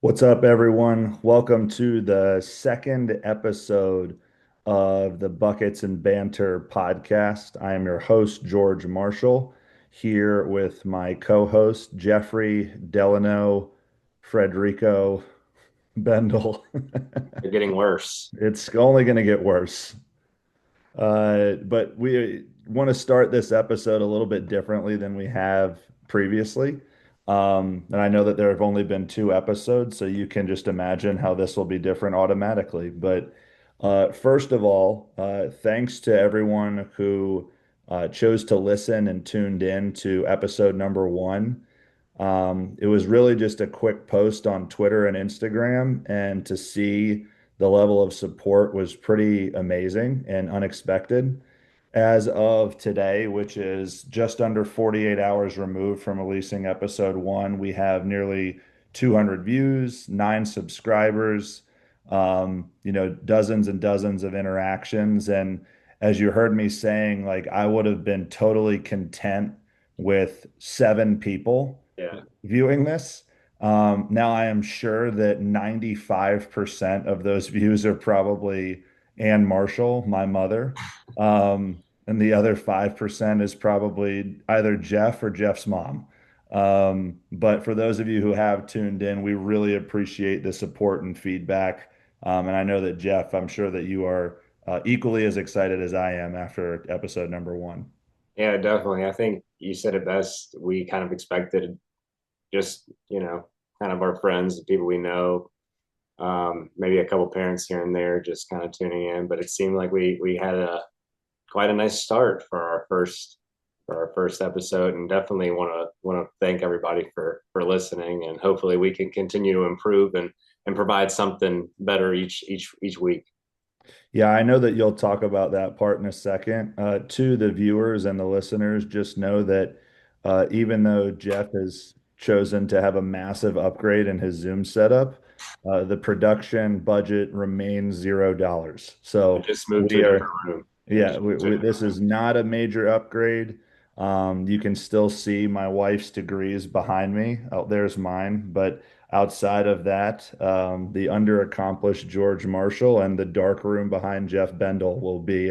What's up, everyone? Welcome to the second episode of the Buckets and Banter podcast. I am your host, George Marshall, here with my co-host, Jeffrey Delano Frederico Bendel. They're getting worse. It's only going to get worse. But we want to start this episode a little bit differently than we have previously. And I know that there have only been two episodes, so you can just imagine how this will be different automatically. But first of all, thanks to everyone who chose to listen and tuned in to episode number one. It was really just a quick post on Twitter and Instagram, and to see the level of support was pretty amazing and unexpected. As of today, which is just under 48 hours removed from releasing episode one, we have nearly 200 views, 9 subscribers, dozens and dozens of interactions. And as you heard me saying, like I would have been totally content with 7 people Yeah. viewing this. Now I am sure that 95% of those views are probably Ann Marshall, my mother. And the other 5% is probably either Jeff or Jeff's mom. But for those of you who have tuned in, we really appreciate the support and feedback. And I know that Jeff, I'm sure that you are equally as excited as I am after episode number one. Yeah, definitely. I think you said it best. We kind of expected just, kind of our friends, the people we know, maybe a couple parents here and there just kind of tuning in. But it seemed like we had a quite a nice start for our first episode, and definitely want to thank everybody for listening, and hopefully we can continue to improve and provide something better each week. Yeah, I know that you'll talk about that part in a second. To the viewers and the listeners, just know that even though Jeff has chosen to have a massive upgrade in his Zoom setup, the production budget remains $0. We So just moved to we a different are, room. Yeah, yeah, just moved to a this different is not a major upgrade. You can still see my wife's degrees behind me. Oh, there's mine. But outside of that, the underaccomplished George Marshall and the dark room behind Jeff Bendel will be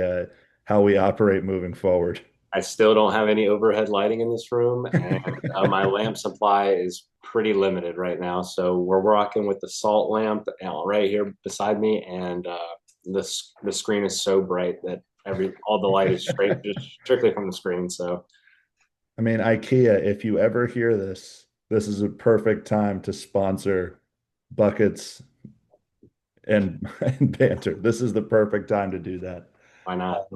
how we operate moving forward. I still don't have any overhead lighting in this room, and my lamp supply is pretty limited right now. So we're rocking with the salt lamp right here beside me, and the screen is so bright that all the light is just strictly from the screen. So I mean, IKEA, if you ever hear this, this is a perfect time to sponsor buckets and banter. This is the perfect time to do that. why not?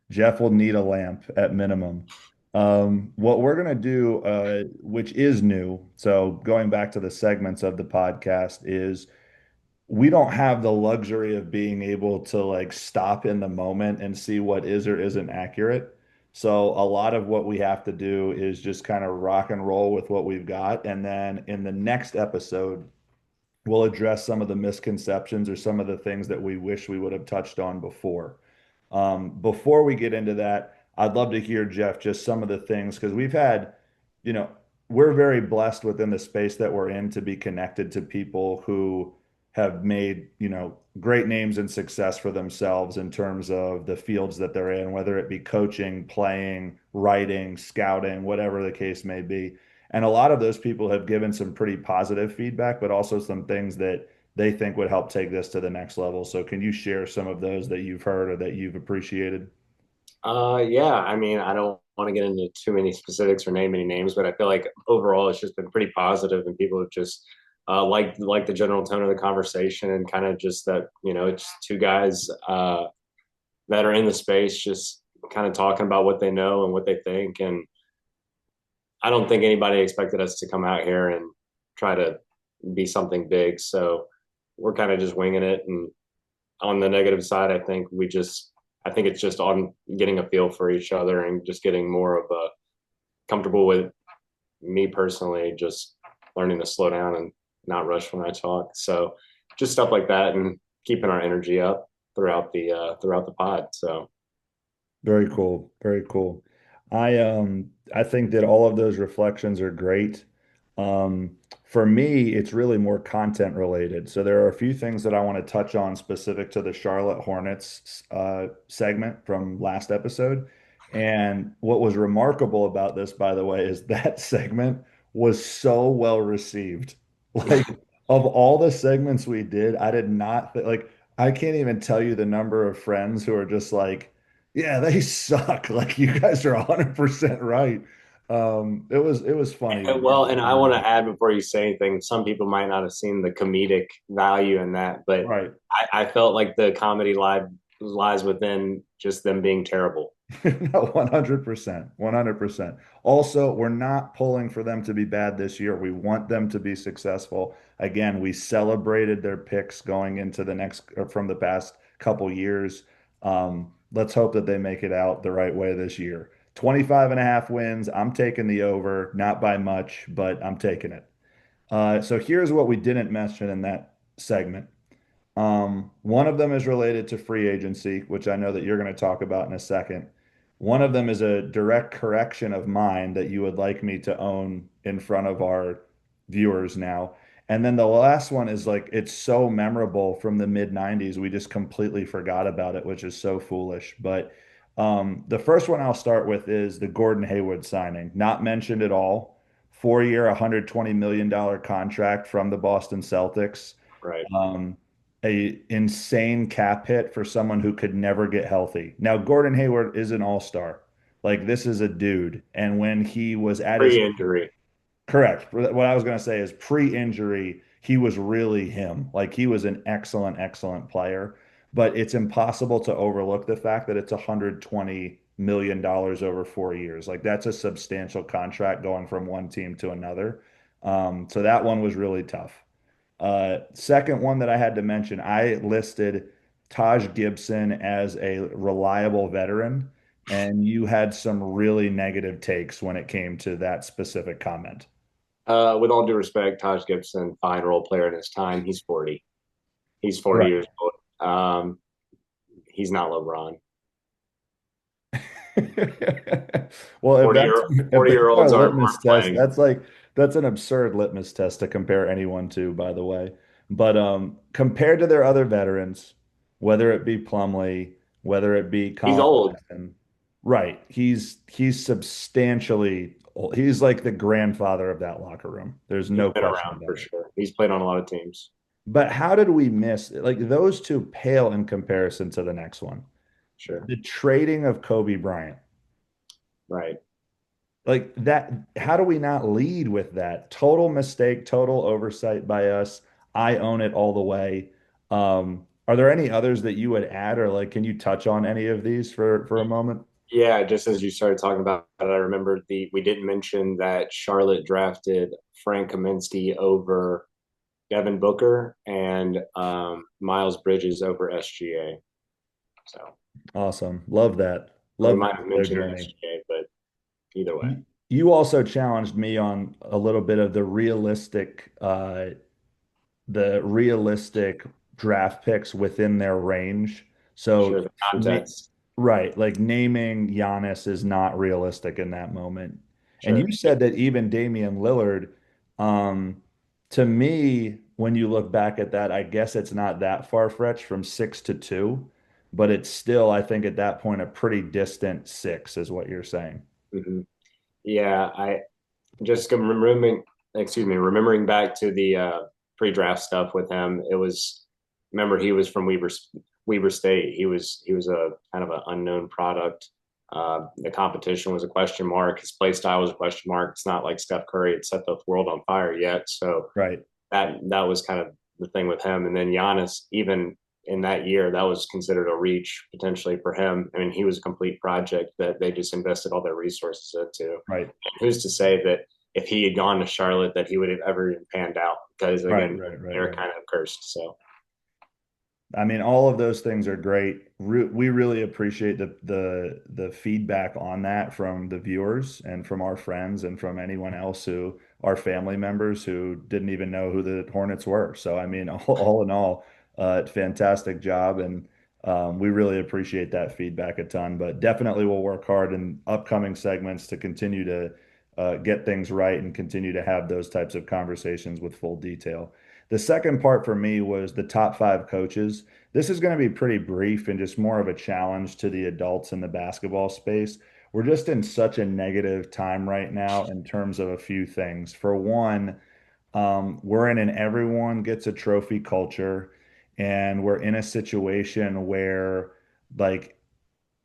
Jeff will need a lamp at minimum. What we're going to do, which is new, so going back to the segments of the podcast, is we don't have the luxury of being able to like stop in the moment and see what is or isn't accurate. So a lot of what we have to do is just kind of rock and roll with what we've got. And then in the next episode, we'll address some of the misconceptions or some of the things that we wish we would have touched on before. Before we get into that, I'd love to hear, Jeff, just some of the things because we've had, you know, we're very blessed within the space that we're in to be connected to people who have made, great names and success for themselves in terms of the fields that they're in, whether it be coaching, playing, writing, scouting, whatever the case may be. And a lot of those people have given some pretty positive feedback, but also some things that they think would help take this to the next level. So can you share some of those that you've heard or that you've appreciated? Yeah. I mean, I don't want to get into too many specifics or name any names, but I feel like overall it's just been pretty positive, and people have just like the general tone of the conversation, and kind of just that it's two guys that are in the space just kind of talking about what they know and what they think. And I don't think anybody expected us to come out here and try to be something big. So we're kind of just winging it. And on the negative side, I think it's just on getting a feel for each other and just getting more of a comfortable with me personally, just learning to slow down and not rush when I talk. So just stuff like that, and keeping our energy up throughout the pod. So Very cool. Very cool. I think that all of those reflections are great. For me, it's really more content related. So there are a few things that I want to touch on specific to the Charlotte Hornets segment from last episode. And what was remarkable about this, by the way, is that segment was so well received. Like, of all the segments we did, I did not like, I can't even tell you the number of friends who are just like, yeah, they suck. Like, you guys are 100% right. It was funny. Well, and I want to add before you say anything, some people might not have seen the comedic value in that, but Right. I felt like the comedy lies within just them being terrible. No, 100%. 100%. Also, we're not pulling for them to be bad this year. We want them to be successful. Again, we celebrated their picks going into the next from the past couple years. Let's hope that they make it out the right way this year. 25 and a half wins. I'm taking the over, not by much, but I'm taking it. So here's what we didn't mention in that segment. One of them is related to free agency, which I know that you're going to talk about in a second. One of them is a direct correction of mine that you would like me to own in front of our viewers now. And then the last one is like, it's so memorable from the mid 90s. We just completely forgot about it, which is so foolish. But the first one I'll start with is the Gordon Hayward signing, not mentioned at all. 4 year, $120 million contract from the Boston Celtics. Right. Um, a insane cap hit for someone who could never get healthy. Now, Gordon Hayward is an all-star. Like this is a dude. And when he was at his Pre-injury. correct, what I was going to say is pre-injury, he was really him. Like he was an excellent, excellent player. But it's impossible to overlook the fact that it's $120 million over 4 years. Like that's a substantial contract going from one team to another. So that one was really tough. Second one that I had to mention, I listed Taj Gibson as a reliable veteran, and you had some really negative takes when it came to that specific comment. With all due respect, Taj Gibson, fine role player in his time. He's 40. He's 40 Right. years old. He's not LeBron. Well, 40 year if 40 that's year our olds litmus aren't test, playing. that's an absurd litmus test to compare anyone to, by the way. But compared to their other veterans, whether it be Plumlee, whether it be He's Colin old. Sexton, right? He's substantially old. He's like the grandfather of that locker room. There's He's no been question around for about it. sure. He's played on a lot of teams. But how did we miss like those two pale in comparison to the next one? Sure. The trading of Kobe Bryant. Right. Like that, how do we not lead with that? Total mistake, total oversight by us. I own it all the way. Are there any others that you would add, or like, can you touch on any of these for a moment? Yeah, just as you started talking about it, I remember we didn't mention that Charlotte drafted Frank Kaminsky over Devin Booker and Miles Bridges over SGA. So Awesome. Love that. we Love that might have for their mentioned journey. SGA, but either way, You also challenged me on a little bit of the realistic draft picks within their range. sure So, the na context, right, like naming Giannis is not realistic in that moment. And sure. you said that even Damian Lillard, um, to me, when you look back at that, I guess it's not that far-fetched from 6 to 2, but it's still, I think, at that point, a pretty distant six, is what you're saying. Hmm. Yeah, I just remembering back to the pre-draft stuff with him. It was remember he was from Weber State. He was a kind of an unknown product. The competition was a question mark. His play style was a question mark. It's not like Steph Curry had set the world on fire yet. So Right, that was kind of the thing with him. And then Giannis, even in that year, that was considered a reach potentially for him. I mean, he was a complete project that they just invested all their resources into. right, And who's to say that if he had gone to Charlotte, that he would have ever even panned out? Because right, again, right, right, they're right. kind of cursed. So I mean, all of those things are great. We really appreciate the feedback on that from the viewers and from our friends and from anyone else who are family members who didn't even know who the Hornets were. So, I mean, all in all, fantastic job, and we really appreciate that feedback a ton. But definitely, we'll work hard in upcoming segments to continue to get things right and continue to have those types of conversations with full detail. The second part for me was the top five coaches. This is going to be pretty brief and just more of a challenge to the adults in the basketball space. We're just in such a negative time right now in terms of a few things. For one, we're in an everyone gets a trophy culture, and we're in a situation where like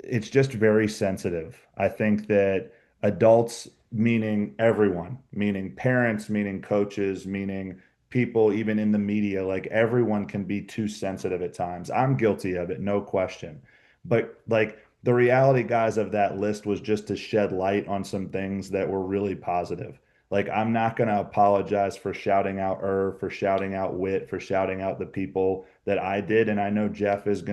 it's just very sensitive. I think that adults, meaning everyone, meaning parents, meaning coaches, meaning people, even in the media, like everyone can be too sensitive at times. I'm guilty of it, no question. But like the reality, guys, of that list was just to shed light on some things that were really positive. Like, I'm not going to apologize for shouting out for shouting out Wit, for shouting out the people that I did. And I know Jeff is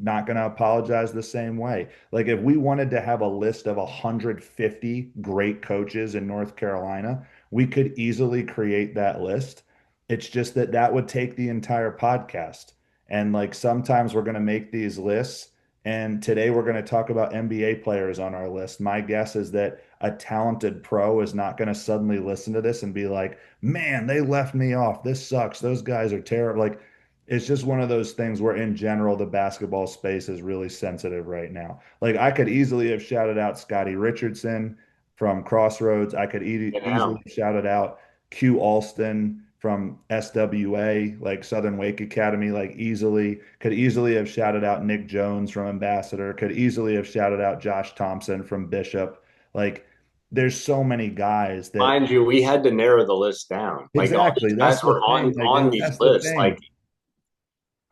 not going to apologize the same way. Like, if we wanted to have a list of 150 great coaches in North Carolina, we could easily create that list. It's just that that would take the entire podcast. And like sometimes we're going to make these lists. And today we're going to talk about NBA players on our list. My guess is that a talented pro is not going to suddenly listen to this and be like, man, they left me off. This sucks. Those guys are terrible. Like, it's just one of those things where, in general, the basketball space is really sensitive right now. Like, I could easily have shouted out Scotty Richardson from Crossroads. I could Get easily down. have shouted out Q Alston from SWA, like Southern Wake Academy, like easily could easily have shouted out Nick Jones from Ambassador, could easily have shouted out Josh Thompson from Bishop. Like, there's so many guys that Mind you, we had to narrow the list down. Like all exactly. these That's guys the were thing. Like, on these that's the lists. Like thing.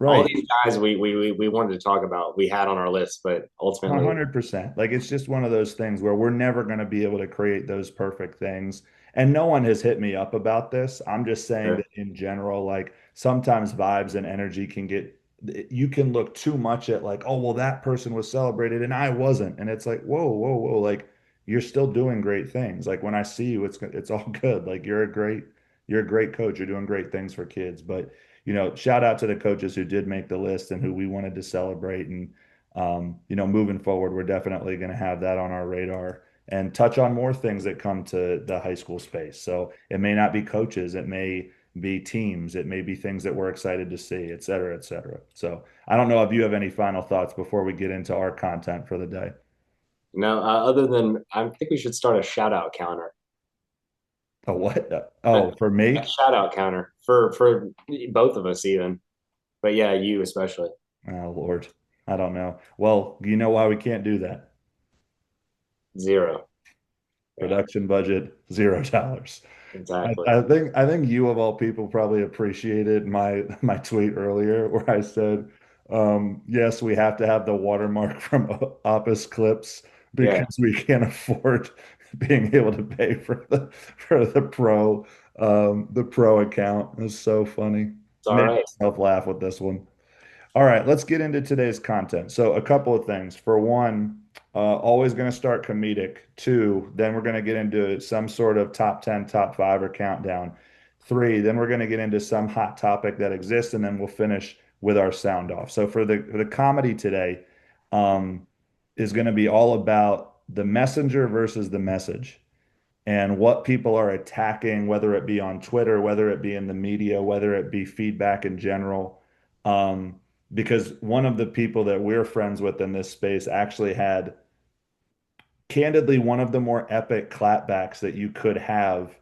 all Right. these guys we wanted to talk about, we had on our list, but ultimately, 100%. Like, it's just one of those things where we're never going to be able to create those perfect things. And no one has hit me up about this. I'm just saying uh, that in general, like sometimes vibes and energy can get, you can look too much at like, oh, well, that person was celebrated and I wasn't. And it's like, whoa, whoa, whoa. Like, you're still doing great things. Like, when I see you, it's all good. Like, you're a great coach. You're doing great things for kids. But, shout out to the coaches who did make the list and who we wanted to celebrate. And, moving forward, we're definitely going to have that on our radar and touch on more things that come to the high school space. So it may not be coaches, it may be teams, it may be things that we're excited to see, et cetera, et cetera. So I don't know if you have any final thoughts before we get into our content for the day. no, other than I think we should start a shout out counter. Oh, what? A, Oh, for a me? shout out counter for both of us even. But yeah, you especially. Oh, Lord. I don't know. Well, you know why we can't do that? Zero. Yeah, Production budget, $0. exactly. I think you of all people probably appreciated my tweet earlier where I said, yes, we have to have the watermark from Opus Clips Yeah, because we can't afford being able to pay for the pro account. It's so funny. it's all Made right. myself laugh with this one. All right, let's get into today's content. So, a couple of things. For one, always going to start comedic. Two, then we're going to get into some sort of top 10, top five, or countdown. Three, then we're going to get into some hot topic that exists, and then we'll finish with our sound off. So, for the comedy today, is going to be all about the messenger versus the message and what people are attacking, whether it be on Twitter, whether it be in the media, whether it be feedback in general. Um, because one of the people that we're friends with in this space actually had, candidly, one of the more epic clapbacks that you could have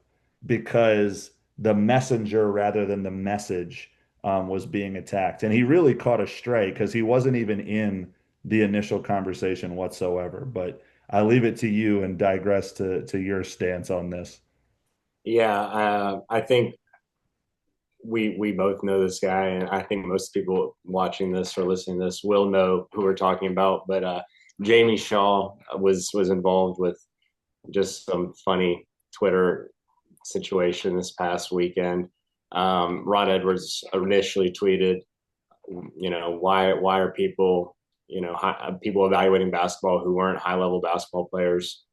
because the messenger rather than the message was being attacked. And he really caught a stray because he wasn't even in the initial conversation whatsoever. But I leave it to you and digress to your stance on this. Yeah, I think we both know this guy, and I think most people watching this or listening to this will know who we're talking about. But Jamie Shaw was involved with just some funny Twitter situation this past weekend. Ron Edwards initially tweeted, why are people people evaluating basketball who weren't high level basketball players,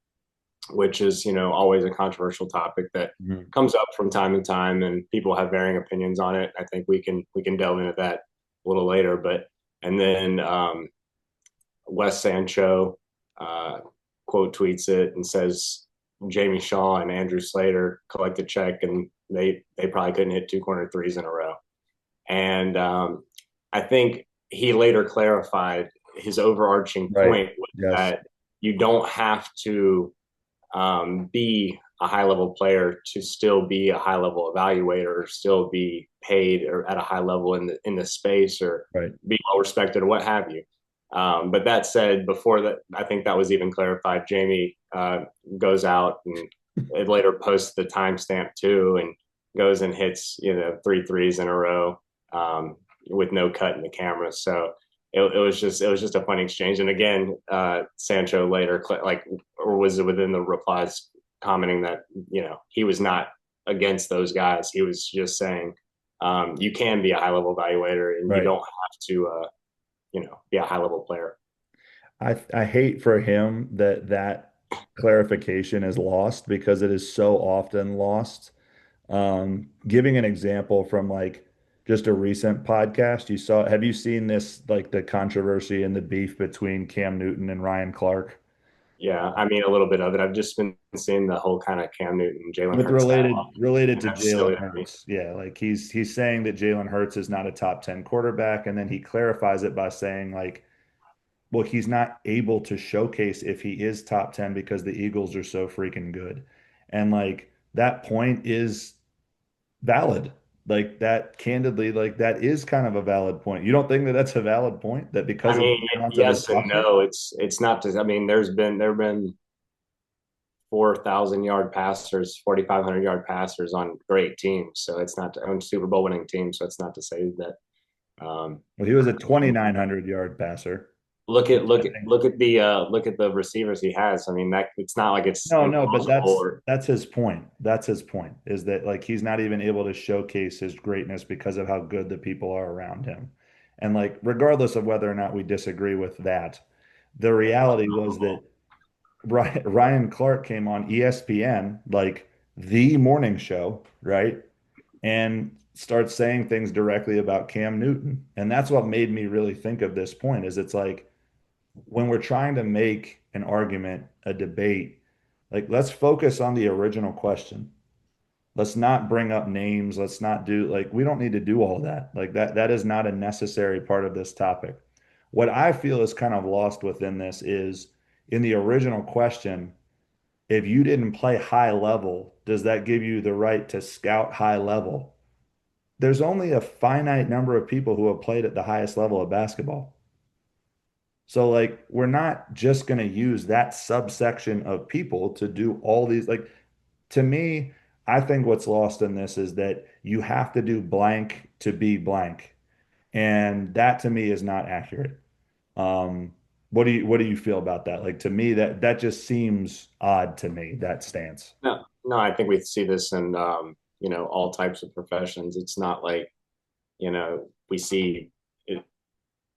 which is always a controversial topic that Mhm. comes up from time to time, and people have varying opinions on it. I think we can delve into that a little later, but and then Wes Sancho uh, quote tweets it and says Jamie Shaw and Andrew Slater collect a check, and they probably couldn't hit two corner threes in a row. And I think he later clarified his overarching Right. point was Yes. that you don't have to be a high level player to still be a high level evaluator, or still be paid or at a high level in the space, or Right. be well respected or what have you. But that said, before that, I think that was even clarified. Jamie goes out and it later posts the timestamp too, and goes and hits three threes in a row with no cut in the camera. So it was just a fun exchange. And again, Sancho later or was within the replies commenting that he was not against those guys. He was just saying you can be a high level evaluator and you Right. don't have to be a high level player. I hate for him that that clarification is lost because it is so often lost. Giving an example from like just a recent podcast, have you seen this, like the controversy and the beef between Cam Newton and Ryan Clark Yeah, I mean a little bit of it. I've just been seeing the whole kind of Cam Newton, Jalen with Hurts related and to that's silly Jalen to me. Hurts? Yeah, like he's saying that Jalen Hurts is not a top 10 quarterback, and then he clarifies it by saying like, well, he's not able to showcase if he is top 10 because the Eagles are so freaking good. And like that point is valid. Like that, candidly, like that is kind of a valid point. You don't think that that's a valid point, that I because of the mean, talent of his yes and roster? no. It's not just. I mean, there have been 4,000 yard passers, 4,500 yard passers on great teams. So it's not on Super Bowl winning teams. So it's not to say that. Um, Well, he was a 2,900 yard passer. look at the receivers he has. I mean, that it's not like it's No, no, but impossible. Or that's his point. That's his point, is that like he's not even able to showcase his greatness because of how good the people are around him. And like regardless of whether or not we disagree with that, the reality was that Ryan Clark came on ESPN, like the morning show, right? And starts saying things directly about Cam Newton. And that's what made me really think of this point, is it's like when we're trying to make an argument, a debate, like let's focus on the original question. Let's not bring up names. Let's not do like we don't need to do all that. Like that is not a necessary part of this topic. What I feel is kind of lost within this is in the original question, if you didn't play high level, does that give you the right to scout high level? There's only a finite number of people who have played at the highest level of basketball. So like we're not just going to use that subsection of people to do all these like to me, I think what's lost in this is that you have to do blank to be blank. And that to me is not accurate. Um, what do you feel about that? Like to me, that just seems odd to me, that stance. no, no, I think we see this in all types of professions. It's not like we see it.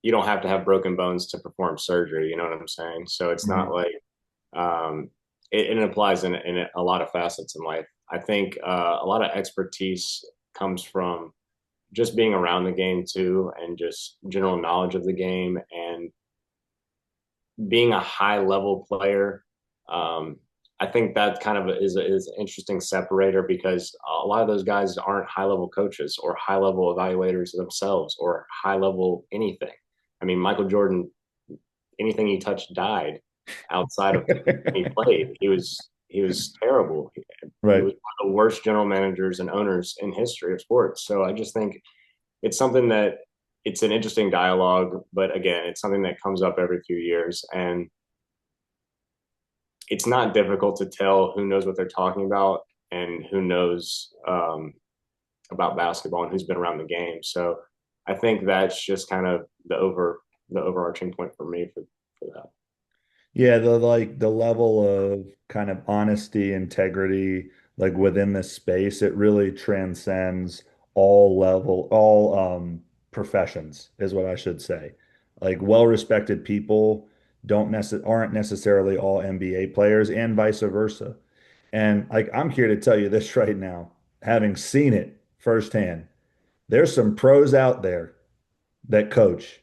You don't have to have broken bones to perform surgery. You know what I'm saying? So it's not Mhm. like it applies in a lot of facets in life. I think a lot of expertise comes from just being around the game too, and just general knowledge of the game, and being a high level player. Um, I think that kind of is an interesting separator, because a lot of those guys aren't high level coaches or high level evaluators themselves or high level anything. I mean, Michael Jordan, anything he touched died outside of when he played. He was terrible. He Right. was one of the worst general managers and owners in history of sports. So I just think it's something that it's an interesting dialogue, but again, it's something that comes up every few years, and it's not difficult to tell who knows what they're talking about and who knows about basketball and who's been around the game. So I think that's just kind of the overarching point for me for that. Yeah, the like the level of kind of honesty, integrity, like within this space, it really transcends all professions, is what I should say. Like well-respected people aren't necessarily all NBA players and vice versa. And like I'm here to tell you this right now, having seen it firsthand, there's some pros out there that coach,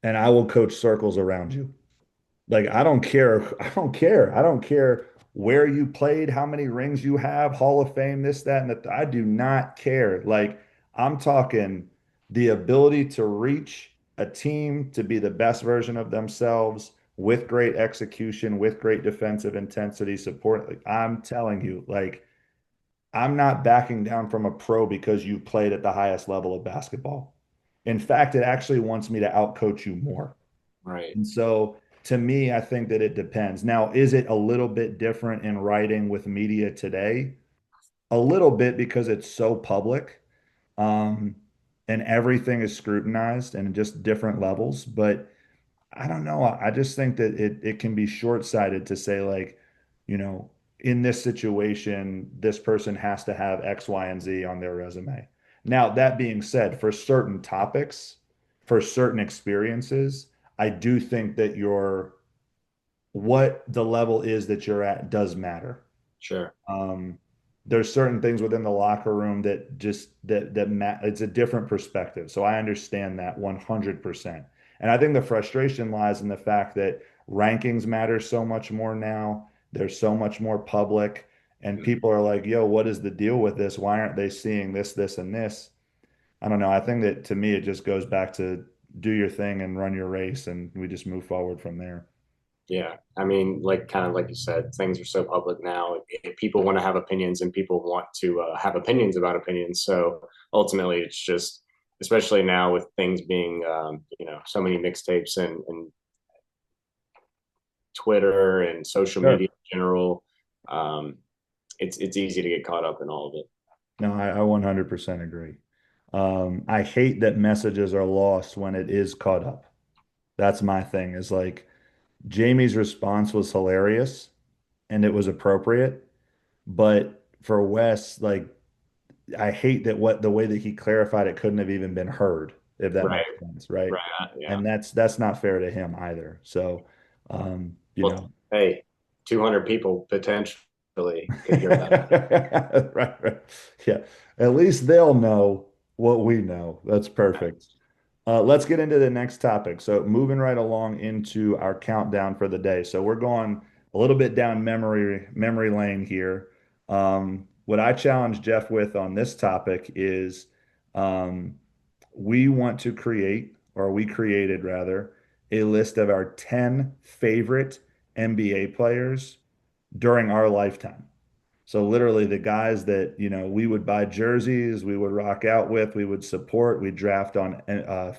and I will coach circles around you. Like I don't care. I don't care. I don't care where you played, how many rings you have, Hall of Fame, this, that, and that. I do not care. Like, I'm talking the ability to reach a team to be the best version of themselves with great execution, with great defensive intensity support. Like, I'm telling you, like, I'm not backing down from a pro because you played at the highest level of basketball. In fact, it actually wants me to outcoach you more. Right. And so to me, I think that it depends. Now, is it a little bit different in writing with media today? A little bit because it's so public, um, and everything is scrutinized and just different levels. But I don't know. I just think that it can be short-sighted to say like, you know, in this situation, this person has to have X, Y, and Z on their resume. Now, that being said, for certain topics, for certain experiences, I do think that your what the level is that you're at does matter. Sure. Um, there's certain things within the locker room that just it's a different perspective. So I understand that 100%. And I think the frustration lies in the fact that rankings matter so much more now. They're so much more public, and people are like, "Yo, what is the deal with this? Why aren't they seeing this, this, and this?" I don't know. I think that to me, it just goes back to do your thing and run your race, and we just move forward from there. Yeah, I mean, like kind of like you said, things are so public now. People want to have opinions, and people want to have opinions about opinions. So ultimately, it's just, especially now with things being, so many mixtapes and Twitter and social Sure. media in general. Um, it's easy to get caught up in all of it. No, I 100% agree. I hate that messages are lost when it is caught up. That's my thing is like Jamie's response was hilarious and it was appropriate. But for Wes, like I hate that what the way that he clarified it couldn't have even been heard, if that Right, makes sense, right? right, yeah. And that's not fair to him either. So, you Well, know, hey, 200 people potentially could hear that. right, right. Yeah. At least they'll know what we know. That's perfect. Let's get into the next topic. So, moving right along into our countdown for the day. So, we're going a little bit down memory lane here. What I challenge Jeff with on this topic is um, we want to create, or we created rather, a list of our 10 favorite NBA players during our lifetime. So literally the guys that, we would buy jerseys, we would rock out with, we would support, we draft on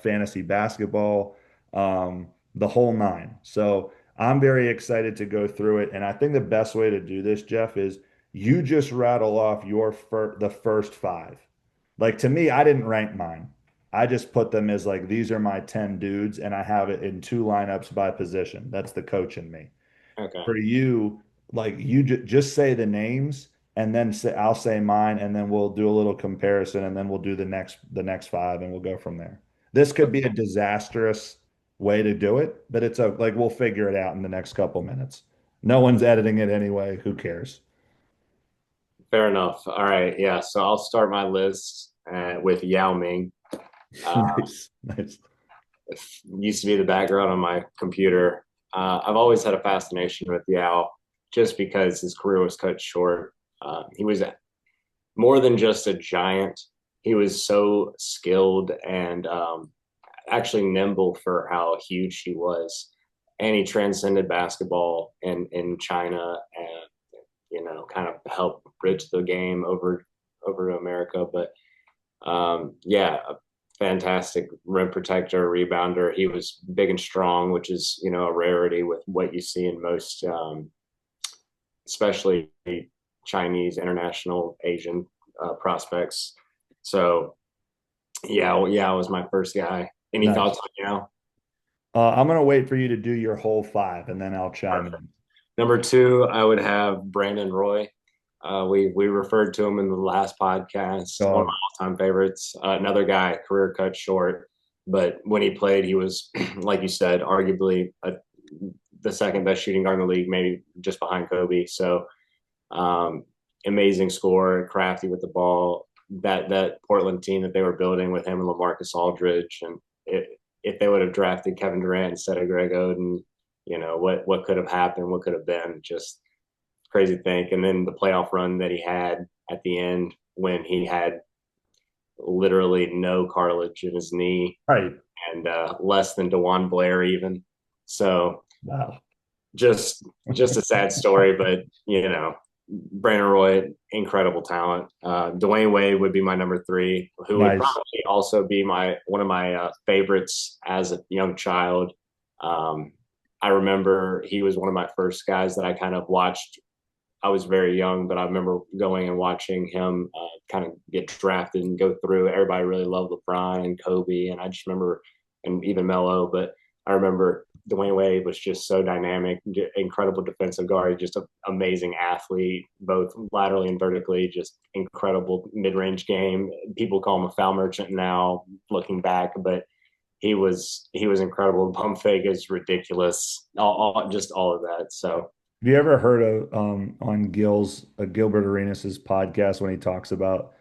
fantasy basketball, the whole nine. So I'm very excited to go through it. And I think the best way to do this, Jeff, is you just rattle off the first five. Like to me, I didn't rank mine. I just put them as like these are my 10 dudes, and I have it in two lineups by position. That's the coach in me. Okay. For you, like you just say the names and then I'll say mine and then we'll do a little comparison and then we'll do the next five and we'll go from there. This could be a disastrous way to do it, but it's like we'll figure it out in the next couple minutes. No one's editing it anyway. Who cares? Fair enough. All right. Yeah. So I'll start my list with Yao Ming. Uh, Nice, nice. Used to be the background on my computer. I've always had a fascination with Yao just because his career was cut short. He was more than just a giant. He was so skilled and actually nimble for how huge he was. And he transcended basketball in China and, kind of helped bridge the game over to America. But yeah, a fantastic rim protector, rebounder. He was big and strong, which is a rarity with what you see in most, especially Chinese, international, Asian prospects. So yeah, well, yeah, was my first guy. Any Nice. thoughts on I'm gonna wait for you to do your whole five and then I'll chime Perfect. in. Number two, I would have Brandon Roy. We referred to him in the last podcast. One of Dog. my all-time favorites. Another guy, career cut short, but when he played, he was, like you said, arguably the second best shooting guard in the league, maybe just behind Kobe. So um, amazing scorer, crafty with the ball. That Portland team that they were building with him and LaMarcus Aldridge, and if they would have drafted Kevin Durant instead of Greg Oden, what could have happened, what could have been, just crazy to think. And then the playoff run that he had at the end when he had literally no cartilage in his knee Right. and less than DeJuan Blair even. So Wow. just just a sad story, but Brandon Roy, incredible talent. Dwayne Wade would be my number three, who would Nice. probably also be my one of my favorites as a young child. Um, I remember he was one of my first guys that I kind of watched. I was very young, but I remember going and watching him kind of get drafted and go through. Everybody really loved LeBron and Kobe, and I just remember, and even Melo. But I remember Dwayne Wade was just so dynamic, incredible defensive guard, just an amazing athlete, both laterally and vertically, just incredible mid-range game. People call him a foul merchant now, looking back, but he was incredible. Pump fake is ridiculous. Just all of that. So Have you ever heard of on Gilbert Arenas' podcast when he talks about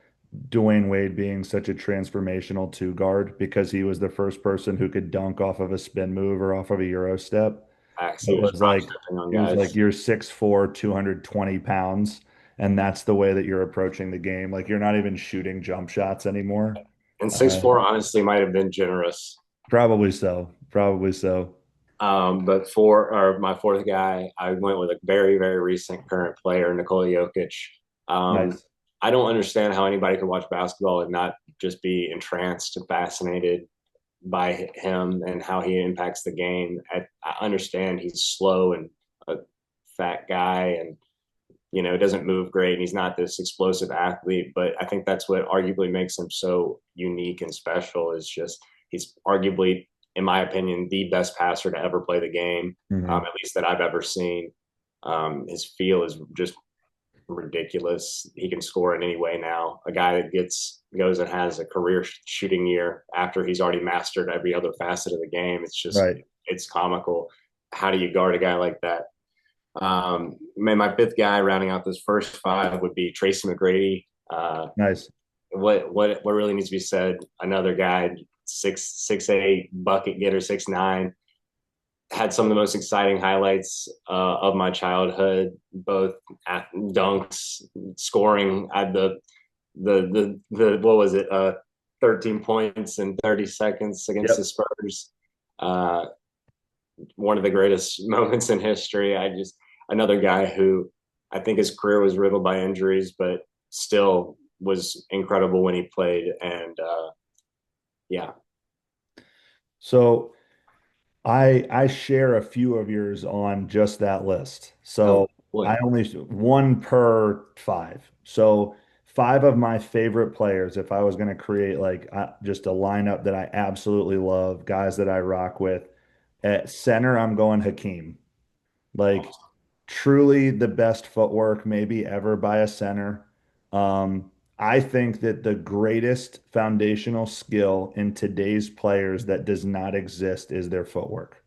Dwayne Wade being such a transformational two guard because he was the first person who could dunk off of a spin move or off of a Euro step? he It was was drop like stepping on it was like guys. you're 6'4", 220 pounds, and that's the way that you're approaching the game. Like you're not even shooting jump shots anymore. And six Uh, four honestly might have been generous. Probably so. Probably so. But for or my fourth guy, I went with a very, very recent current player, Nikola Jokic. Um, Nice. I don't understand how anybody can watch basketball and not just be entranced and fascinated by him and how he impacts the game. I understand he's slow and a fat guy and doesn't move great and he's not this explosive athlete, but I think that's what arguably makes him so unique and special is just he's arguably, in my opinion, the best passer to ever play the game, Mhm. at least that I've ever seen. His feel is just ridiculous. He can score in any way now. A guy that goes and has a career shooting year after he's already mastered every other facet of the game. Right. It's comical. How do you guard a guy like that? My fifth guy rounding out this first five would be Tracy McGrady. Nice. What really needs to be said? Another guy, 6'8" bucket getter, 6'9", had some of the most exciting highlights of my childhood, both at dunks, scoring at the what was it? 13 points in 30 seconds against the Yep. Spurs. Uh, One of the greatest moments in history. Another guy who I think his career was riddled by injuries, but still was incredible when he played. And yeah, So I share a few of yours on just that list. oh So boy, I only one per five. So five of my favorite players, if I was going to create like just a lineup that I absolutely love, guys that I rock with. At center, I'm going Hakeem. Like truly the best footwork maybe ever by a center. I think that the greatest foundational skill in today's players that does not exist is their footwork.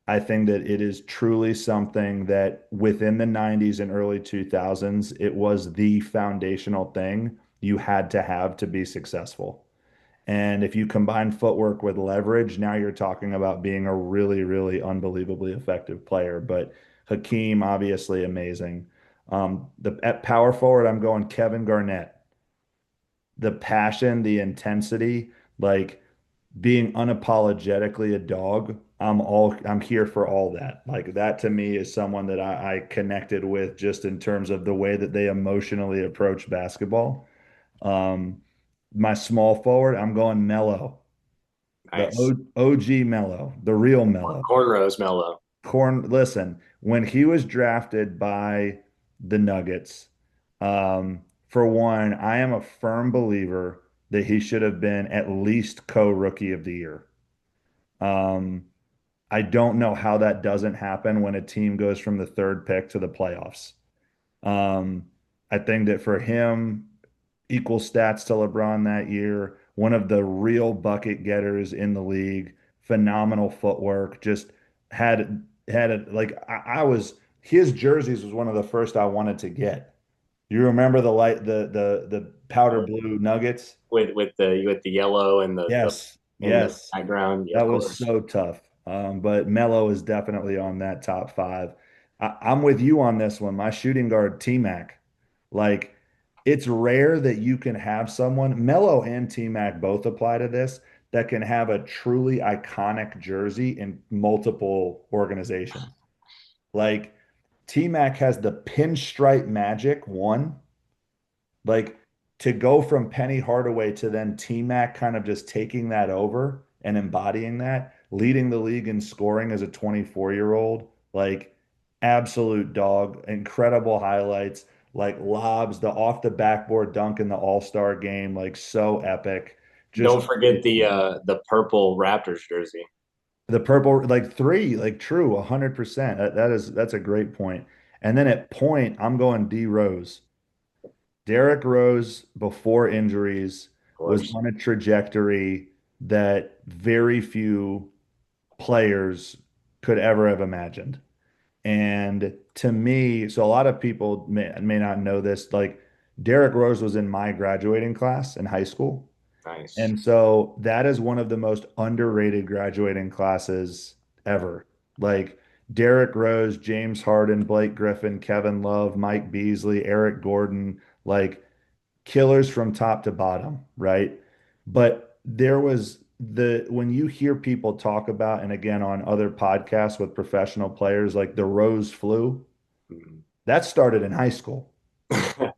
I think that it is truly something that within the 90s and early 2000s, it was the foundational thing you had to have to be successful. And if you combine footwork with leverage, now you're talking about being a really, really unbelievably effective player. But Hakeem, obviously amazing. At power forward, I'm going Kevin Garnett. The passion, the intensity, like being unapologetically a dog. I'm here for all that. Like that to me is someone that I connected with just in terms of the way that they emotionally approach basketball. Um, my small forward, I'm going Mello, the nice. OG Mello, the real Mello. Cornrows Mellow. Listen, when he was drafted by the Nuggets, for one, I am a firm believer that he should have been at least co-rookie of the year. Um, I don't know how that doesn't happen when a team goes from the third pick to the playoffs. Um, I think that for him, equal stats to LeBron that year, one of the real bucket getters in the league, phenomenal footwork, just had it like I was his jerseys was one of the first I wanted to get. You remember the powder blue Nuggets? With the yellow and the Yes, in the yes. background. Yeah, That of was course. so tough. But Melo is definitely on that top five. I'm with you on this one. My shooting guard, T-Mac. Like, it's rare that you can have someone, Melo and T-Mac both apply to this, that can have a truly iconic jersey in multiple organizations. Like, T-Mac has the pinstripe magic one. Like, to go from Penny Hardaway to then T-Mac kind of just taking that over and embodying that, leading the league in scoring as a 24-year-old, like absolute dog, incredible highlights, like lobs, the off the backboard dunk in the All-Star game, like so epic. Just Don't forget the purple Raptors jersey. the purple, like three, like true, 100%. That's a great point. And then at point, I'm going D Rose. Derrick Rose, before injuries, Of was course. on a trajectory that very few players could ever have imagined. And to me, so a lot of people may not know this, like Derrick Rose was in my graduating class in high school. Nice. And so that is one of the most underrated graduating classes ever. Like Derrick Rose, James Harden, Blake Griffin, Kevin Love, Mike Beasley, Eric Gordon, like killers from top to bottom, right? But there was the when you hear people talk about, and again on other podcasts with professional players, like the Rose flu, Mhm. that started in high school.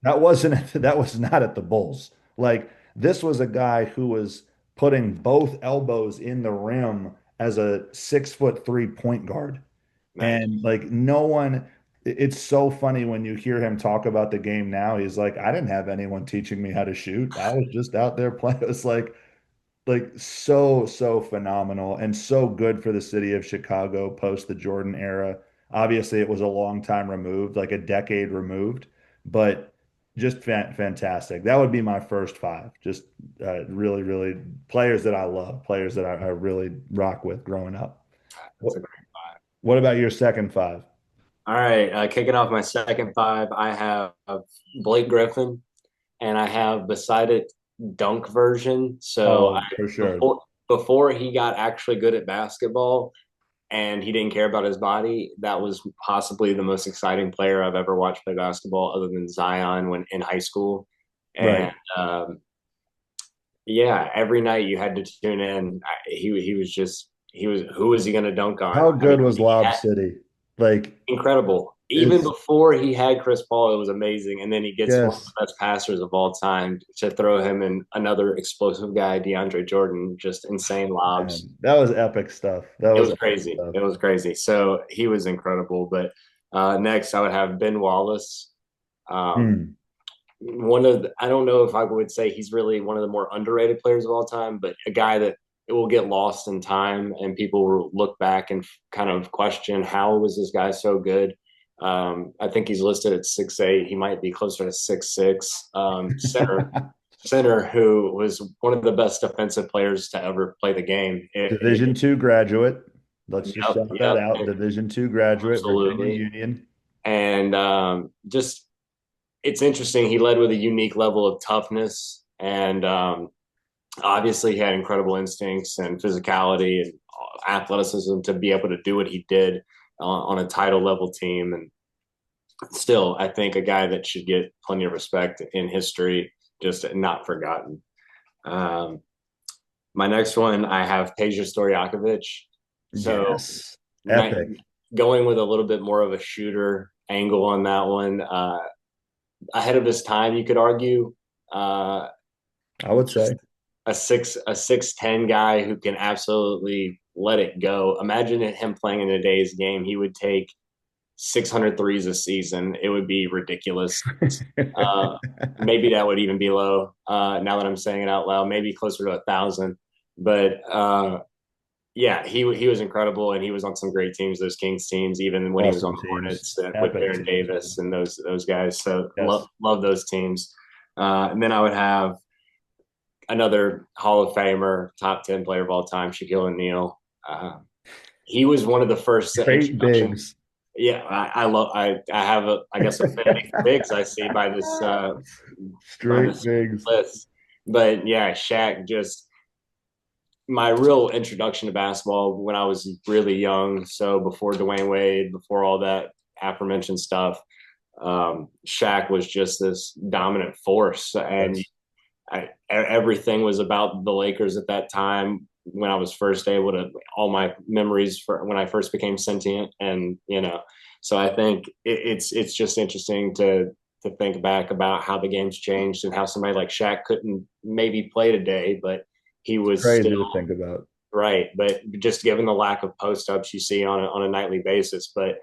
That wasn't that was not at the Bulls. Like this was a guy who was putting both elbows in the rim as a 6'3" point guard. Nice. And like no one, it's so funny when you hear him talk about the game now. He's like, I didn't have anyone teaching me how to shoot. I was just out there playing. It's like so phenomenal and so good for the city of Chicago post the Jordan era. Obviously, it was a long time removed, like a decade removed, but just fantastic. That would be my first five. Just really players that I love, players that I really rock with growing up. That's What, a great five. what about your second five? All right, kicking off my second five, I have Blake Griffin, and I have beside it dunk version. So Oh, for sure. before he got actually good at basketball and he didn't care about his body, that was possibly the most exciting player I've ever watched play basketball, other than Zion when in high school. And Right. yeah, every night you had to tune in. He was just he was who was he going to dunk on? How I mean, good was he Lob had City? Like, incredible. Even it's before he had Chris Paul, it was amazing. And then he gets one of yes, the best passers of all time to throw him in another explosive guy, DeAndre Jordan, just insane lobs. man, that was epic stuff. That It was was epic crazy. stuff. It was crazy. So he was incredible. But next, I would have Ben Wallace. Um, Hmm. I don't know if I would say he's really one of the more underrated players of all time, but a guy that it will get lost in time and people will look back and kind of question how was this guy so good. I think he's listed at 6'8". He might be closer to 6'6". Center who was one of the best defensive players to ever play the game. Division two graduate. Let's just Yep, shout that yep, out. Division two graduate, Virginia absolutely. Union. And just it's interesting. He led with a unique level of toughness, and obviously he had incredible instincts and physicality and athleticism to be able to do what he did on a title level team. And still, I think a guy that should get plenty of respect in history, just not forgotten. Um, my next one, I have Peja Stojakovic. So Yes. not, Epic. going with a little bit more of a shooter angle on that one. Ahead of his time, you could argue. Uh, I would just say. a 6'10" guy who can absolutely let it go. Imagine him playing in today's game. He would take 600 threes a season. It would be ridiculous. Uh, maybe that would even be low. Now that I'm saying it out loud, maybe closer to 1,000. But yeah, he was incredible, and he was on some great teams. Those Kings teams, even when he was on Awesome the teams. Hornets with Epic Baron teams. Davis and those guys. So Yes. love those teams. And then I would have another Hall of Famer, top 10 player of all time, Shaquille O'Neal. Uh, he was one of the first Great introductions. bigs. Yeah, I have I guess a affinity for bigs. I see by Straight this bigs. list, but yeah, Shaq just my real introduction to basketball when I was really young. So before Dwayne Wade, before all that, aforementioned stuff, Shaq was just this dominant force, and Yes. everything was about the Lakers at that time. When I was first able to, all my memories for when I first became sentient, and so I think it's just interesting to think back about how the game's changed and how somebody like Shaq couldn't maybe play today, but he It's was crazy still to think about. right. But just given the lack of post ups you see on a nightly basis, but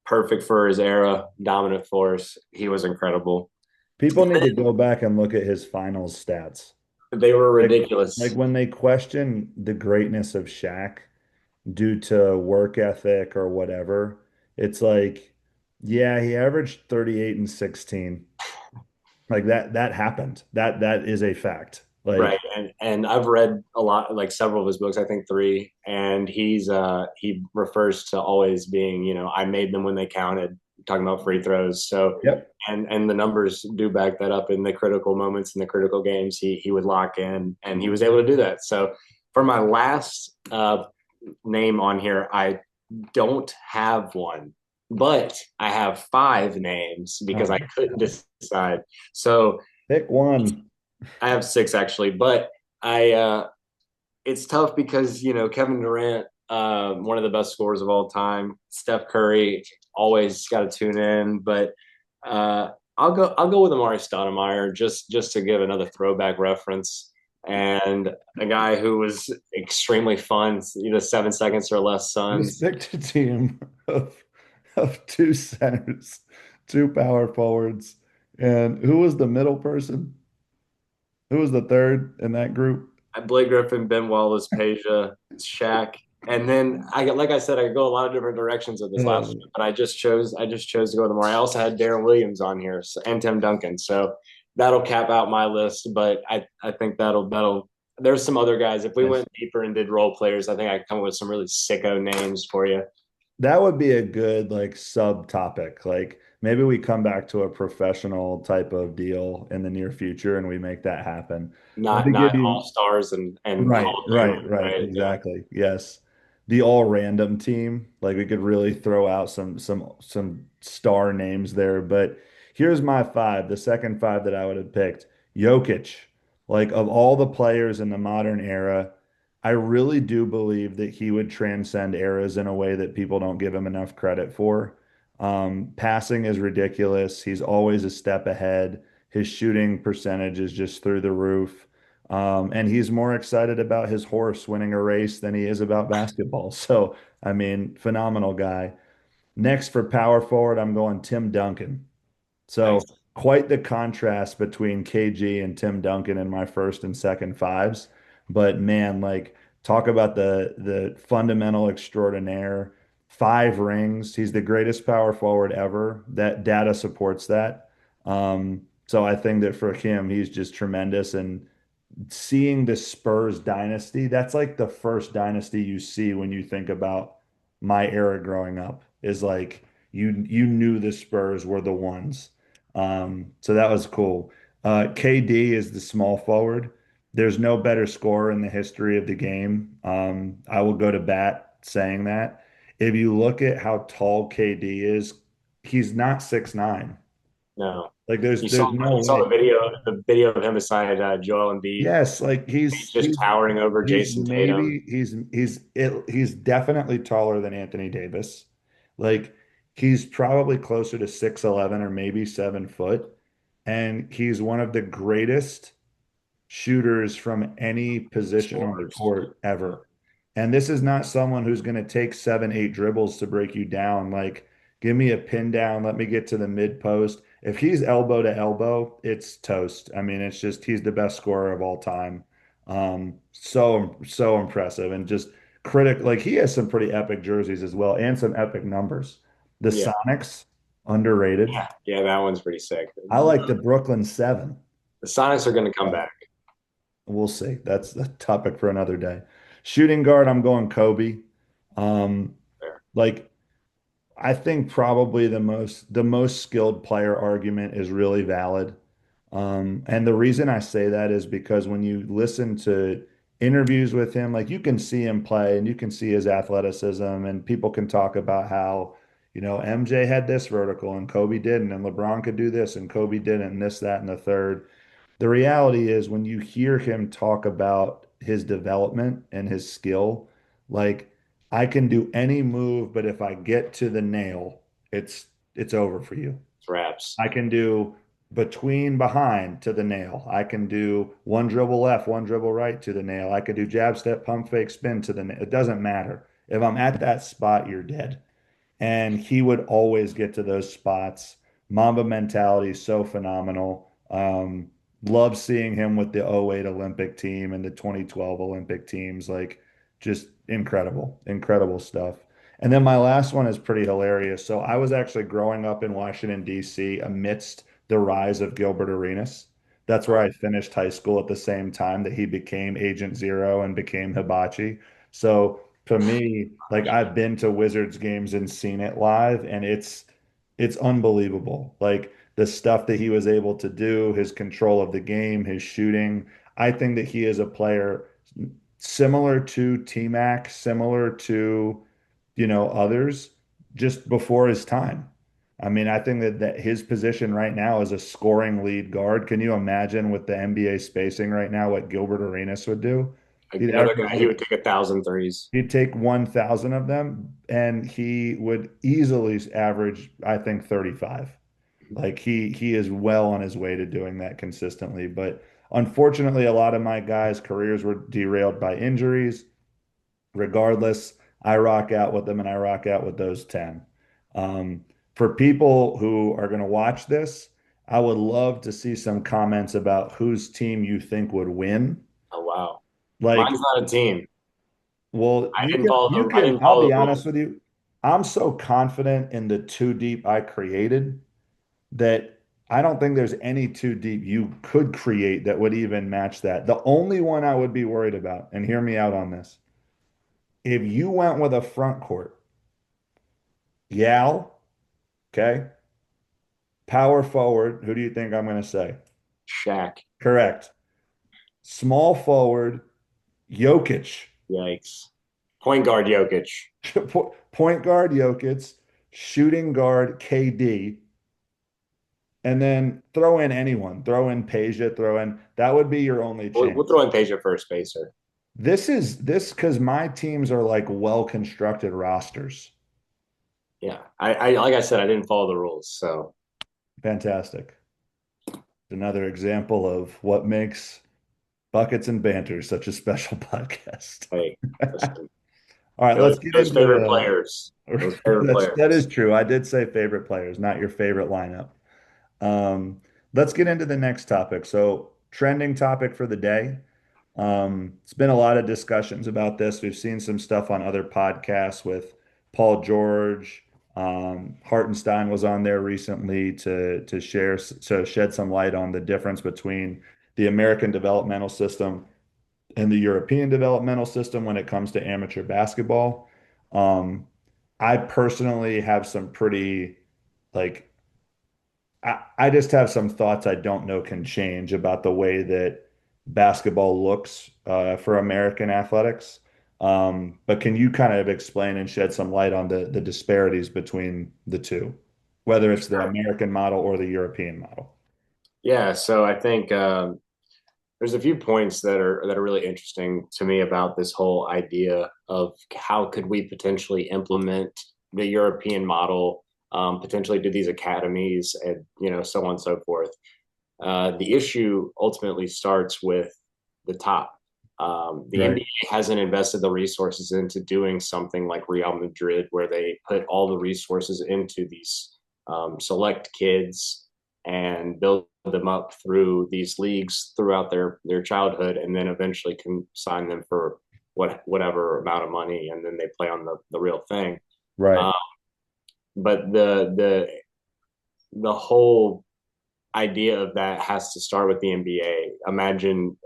perfect for his era, dominant force. He was incredible. People need to go back and look at his finals stats. They were Like ridiculous. when they question the greatness of Shaq due to work ethic or whatever, it's like, yeah, he averaged 38 and 16. Like that happened. That is a fact. Right. Like, And I've read a lot, like several of his books, I think three, and he refers to always being, I made them when they counted, talking about free throws. So yep. and the numbers do back that up in the critical moments in the critical games. He would lock in, and he was able to do that. So for my last name on here, I don't have one, but I have five names because I Oh, couldn't decide. So pick one. I have six actually, but I it's tough because Kevin Durant, one of the best scorers of all time. Steph Curry, always got to tune in, but uh, I'll go with Amari Stoudemire just to give another throwback reference, and a guy who was extremely fun. 7 seconds or less Just Suns. picked a team of two centers, two power forwards, and who was the middle person? Who was the third in that group? Blake Griffin, Ben Wallace, Peja, Shaq, and then like I said, I could go a lot of different directions with this last Uh, one, but I just chose to go with more. I also had Darren Williams on here, and Tim Duncan, so that'll cap out my list. But I think that'll. There's some other guys. If we nice. went deeper and did role players, I think I could come up with some really sicko names for you. That would be a good like subtopic. Like maybe we come back to a professional type of deal in the near future and we make that happen. Let Not me give not all you stars and right, Hall of Fame, right, right? Yeah, exactly. Yes. The all random team. Like we could really throw out some star names there. But here's my five, the second five that I would have picked. Jokic. Like of all the players in the modern era, I really do believe that he would transcend eras in a way that people don't give him enough credit for. Passing is ridiculous. He's always a step ahead. His shooting percentage is just through the roof. And he's more excited about his horse winning a race than he is about basketball. So, I mean, phenomenal guy. Next for power forward, I'm going Tim Duncan. nice. So, quite the contrast between KG and Tim Duncan in my first and second fives. But man, like talk about the fundamental extraordinaire. Five rings. He's the greatest power forward ever. That data supports that. So I think that for him, he's just tremendous. And seeing the Spurs dynasty, that's like the first dynasty you see when you think about my era growing up, is like you knew the Spurs were the ones. So that was cool. KD is the small forward. There's no better scorer in the history of the game. I will go to bat saying that. If you look at how tall KD is, he's not 6'9". No, Like you saw there's no you saw way. the video of him beside Joel Embiid. Yes, like He's just towering over he's Jason Tatum. maybe he's definitely taller than Anthony Davis. Like he's probably closer to 6'11" or maybe 7 foot. And he's one of the greatest shooters from any position on the Scores. court ever. And this is not someone who's going to take 7, 8 dribbles to break you down. Like, give me a pin down, let me get to the mid post. If he's elbow to elbow, it's toast. I mean, it's just he's the best scorer of all time. So impressive and just critic. Like he has some pretty epic jerseys as well and some epic numbers. The Yeah, Sonics, underrated. yeah, that one's pretty sick. I like the Brooklyn Seven. The Sonics are going to come Uh, back. We'll see. That's a topic for another day. Shooting guard, I'm going Kobe. Um, There. like I think probably the most skilled player argument is really valid. And the reason I say that is because when you listen to interviews with him, like you can see him play and you can see his athleticism, and people can talk about how, MJ had this vertical and Kobe didn't, and LeBron could do this and Kobe didn't, and this, that, and the third. The reality is when you hear him talk about his development and his skill, like I can do any move, but if I get to the nail, it's it's over for you. Raps. I can do between behind to the nail. I can do one dribble left, one dribble right to the nail. I can do jab step, pump fake, spin to the nail. It doesn't matter. If I'm at that spot, you're dead. And he would always get to those spots. Mamba mentality is so phenomenal. Love seeing him with the '08 Olympic team and the 2012 Olympic teams. Like, just incredible, incredible stuff. And then my last one is pretty hilarious. So I was actually growing up in Washington, D.C. amidst the rise of Gilbert Arenas. That's where I finished high school at the same time that he became Agent Zero and became Hibachi. So to me, like I've been to Wizards games and seen it live, and it's unbelievable. Like the stuff that he was able to do, his control of the game, his shooting. I think that he is a player similar to T-Mac, similar to, others just before his time. I mean, I think that his position right now is a scoring lead guard. Can you imagine with the NBA spacing right now what Gilbert Arenas would do? He'd Another average guy, he would like take 1,000 threes. he'd take 1,000 of them and he would easily average, I think, 35. Like he is well on his way to doing that consistently. But unfortunately, a lot of my guys' careers were derailed by injuries. Regardless, I rock out with them and I rock out with those 10. Um, for people who are going to watch this, I would love to see some comments about whose team you think would win. Oh wow, mine's Like, not a team. well, I didn't follow I didn't I'll follow be the honest rules. with you. I'm so confident in the two deep I created that I don't think there's any two deep you could create that would even match that. The only one I would be worried about, and hear me out on this, if you went with a front court, Yal, okay, power forward, who do you think I'm going to say? Shaq. Correct. Small forward, Jokic. Yikes. Point guard Jokic. Point guard, Jokic. Shooting guard, KD. And then throw in anyone, throw in Peja, throw in that would be your only We'll chance. throw in Peja for a spacer. This because my teams are like well constructed rosters. Yeah, I like I said, I didn't follow the rules, so Fantastic. Another example of what makes Buckets and Banter such a special podcast. hey, listen, All right, let's get those into favorite players, those favorite that players. is true. I did say favorite players, not your favorite lineup. Let's get into the next topic. So, trending topic for the day. It's been a lot of discussions about this. We've seen some stuff on other podcasts with Paul George. Hartenstein was on there recently to shed some light on the difference between the American developmental system and the European developmental system when it comes to amateur basketball. Um, I personally have some pretty like I just have some thoughts I don't know can change about the way that basketball looks for American athletics. But can you kind of explain and shed some light on the disparities between the two, whether it's the Sure. American model or the European model? Yeah, so I think there's a few points that are really interesting to me about this whole idea of how could we potentially implement the European model, potentially do these academies, and so on and so forth. The issue ultimately starts with the top. The Right, NBA hasn't invested the resources into doing something like Real Madrid, where they put all the resources into these select kids and build them up through these leagues throughout their childhood, and then eventually can sign them for whatever amount of money, and then they play on the real thing. right, Um, but the whole idea of that has to start with the NBA. Imagine,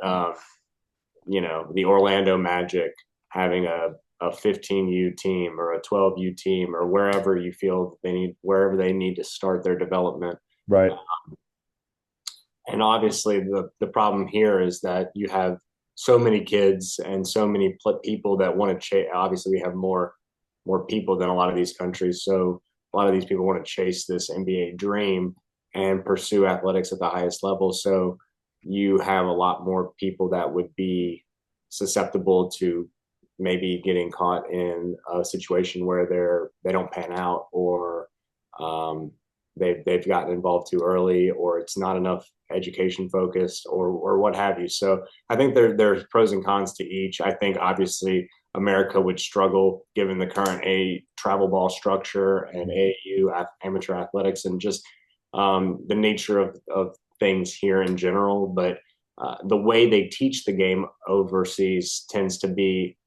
the Orlando Magic having a 15U team or a 12U team or wherever you feel wherever they need to start their development. right, And obviously, the problem here is that you have so many kids and so many people that want to change. Obviously, we have more people than a lot of these countries, so a lot of these people want to chase this NBA dream and pursue athletics at the highest level. So you have a lot more people that would be susceptible to maybe getting caught in a situation where they don't pan out, or um, they've gotten involved too early, or it's not enough education focused, or what have you. So I think there's pros and cons to each. I think obviously America would struggle given the current a travel ball structure and AAU amateur athletics, and just the nature of things here in general. But the way they teach the game overseas tends to be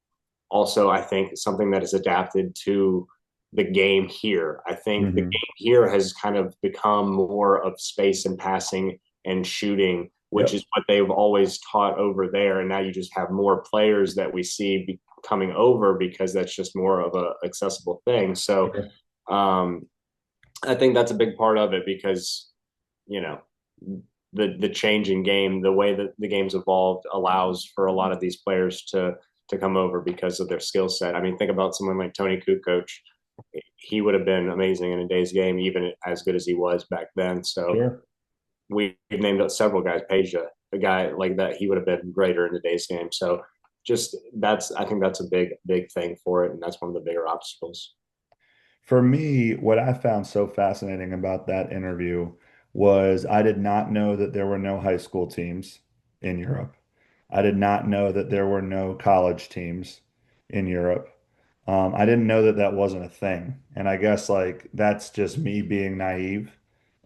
also, I think, something that is adapted to the game here. I think the Hmm. game here has kind of become more of space and passing and shooting, which Yep. is what they've always taught over there. And now you just have more players that we see coming over because that's just more of a accessible thing. So Sure. um, I think that's a big part of it because, you know, the changing game, the way that the game's evolved, allows for a lot of these players to come over because of their skill set. I mean, think about someone like Tony Kukoc. He would have been amazing in a day's game, even as good as he was back then. So Sure. we've named up several guys. Peja, a guy like that, he would have been greater in the day's game. So just that's, I think that's a big thing for it, and that's one of the bigger obstacles. For me, what I found so fascinating about that interview was I did not know that there were no high school teams in Europe. I did not know that there were no college teams in Europe. I didn't know that that wasn't a thing. And I guess like that's just me being naive,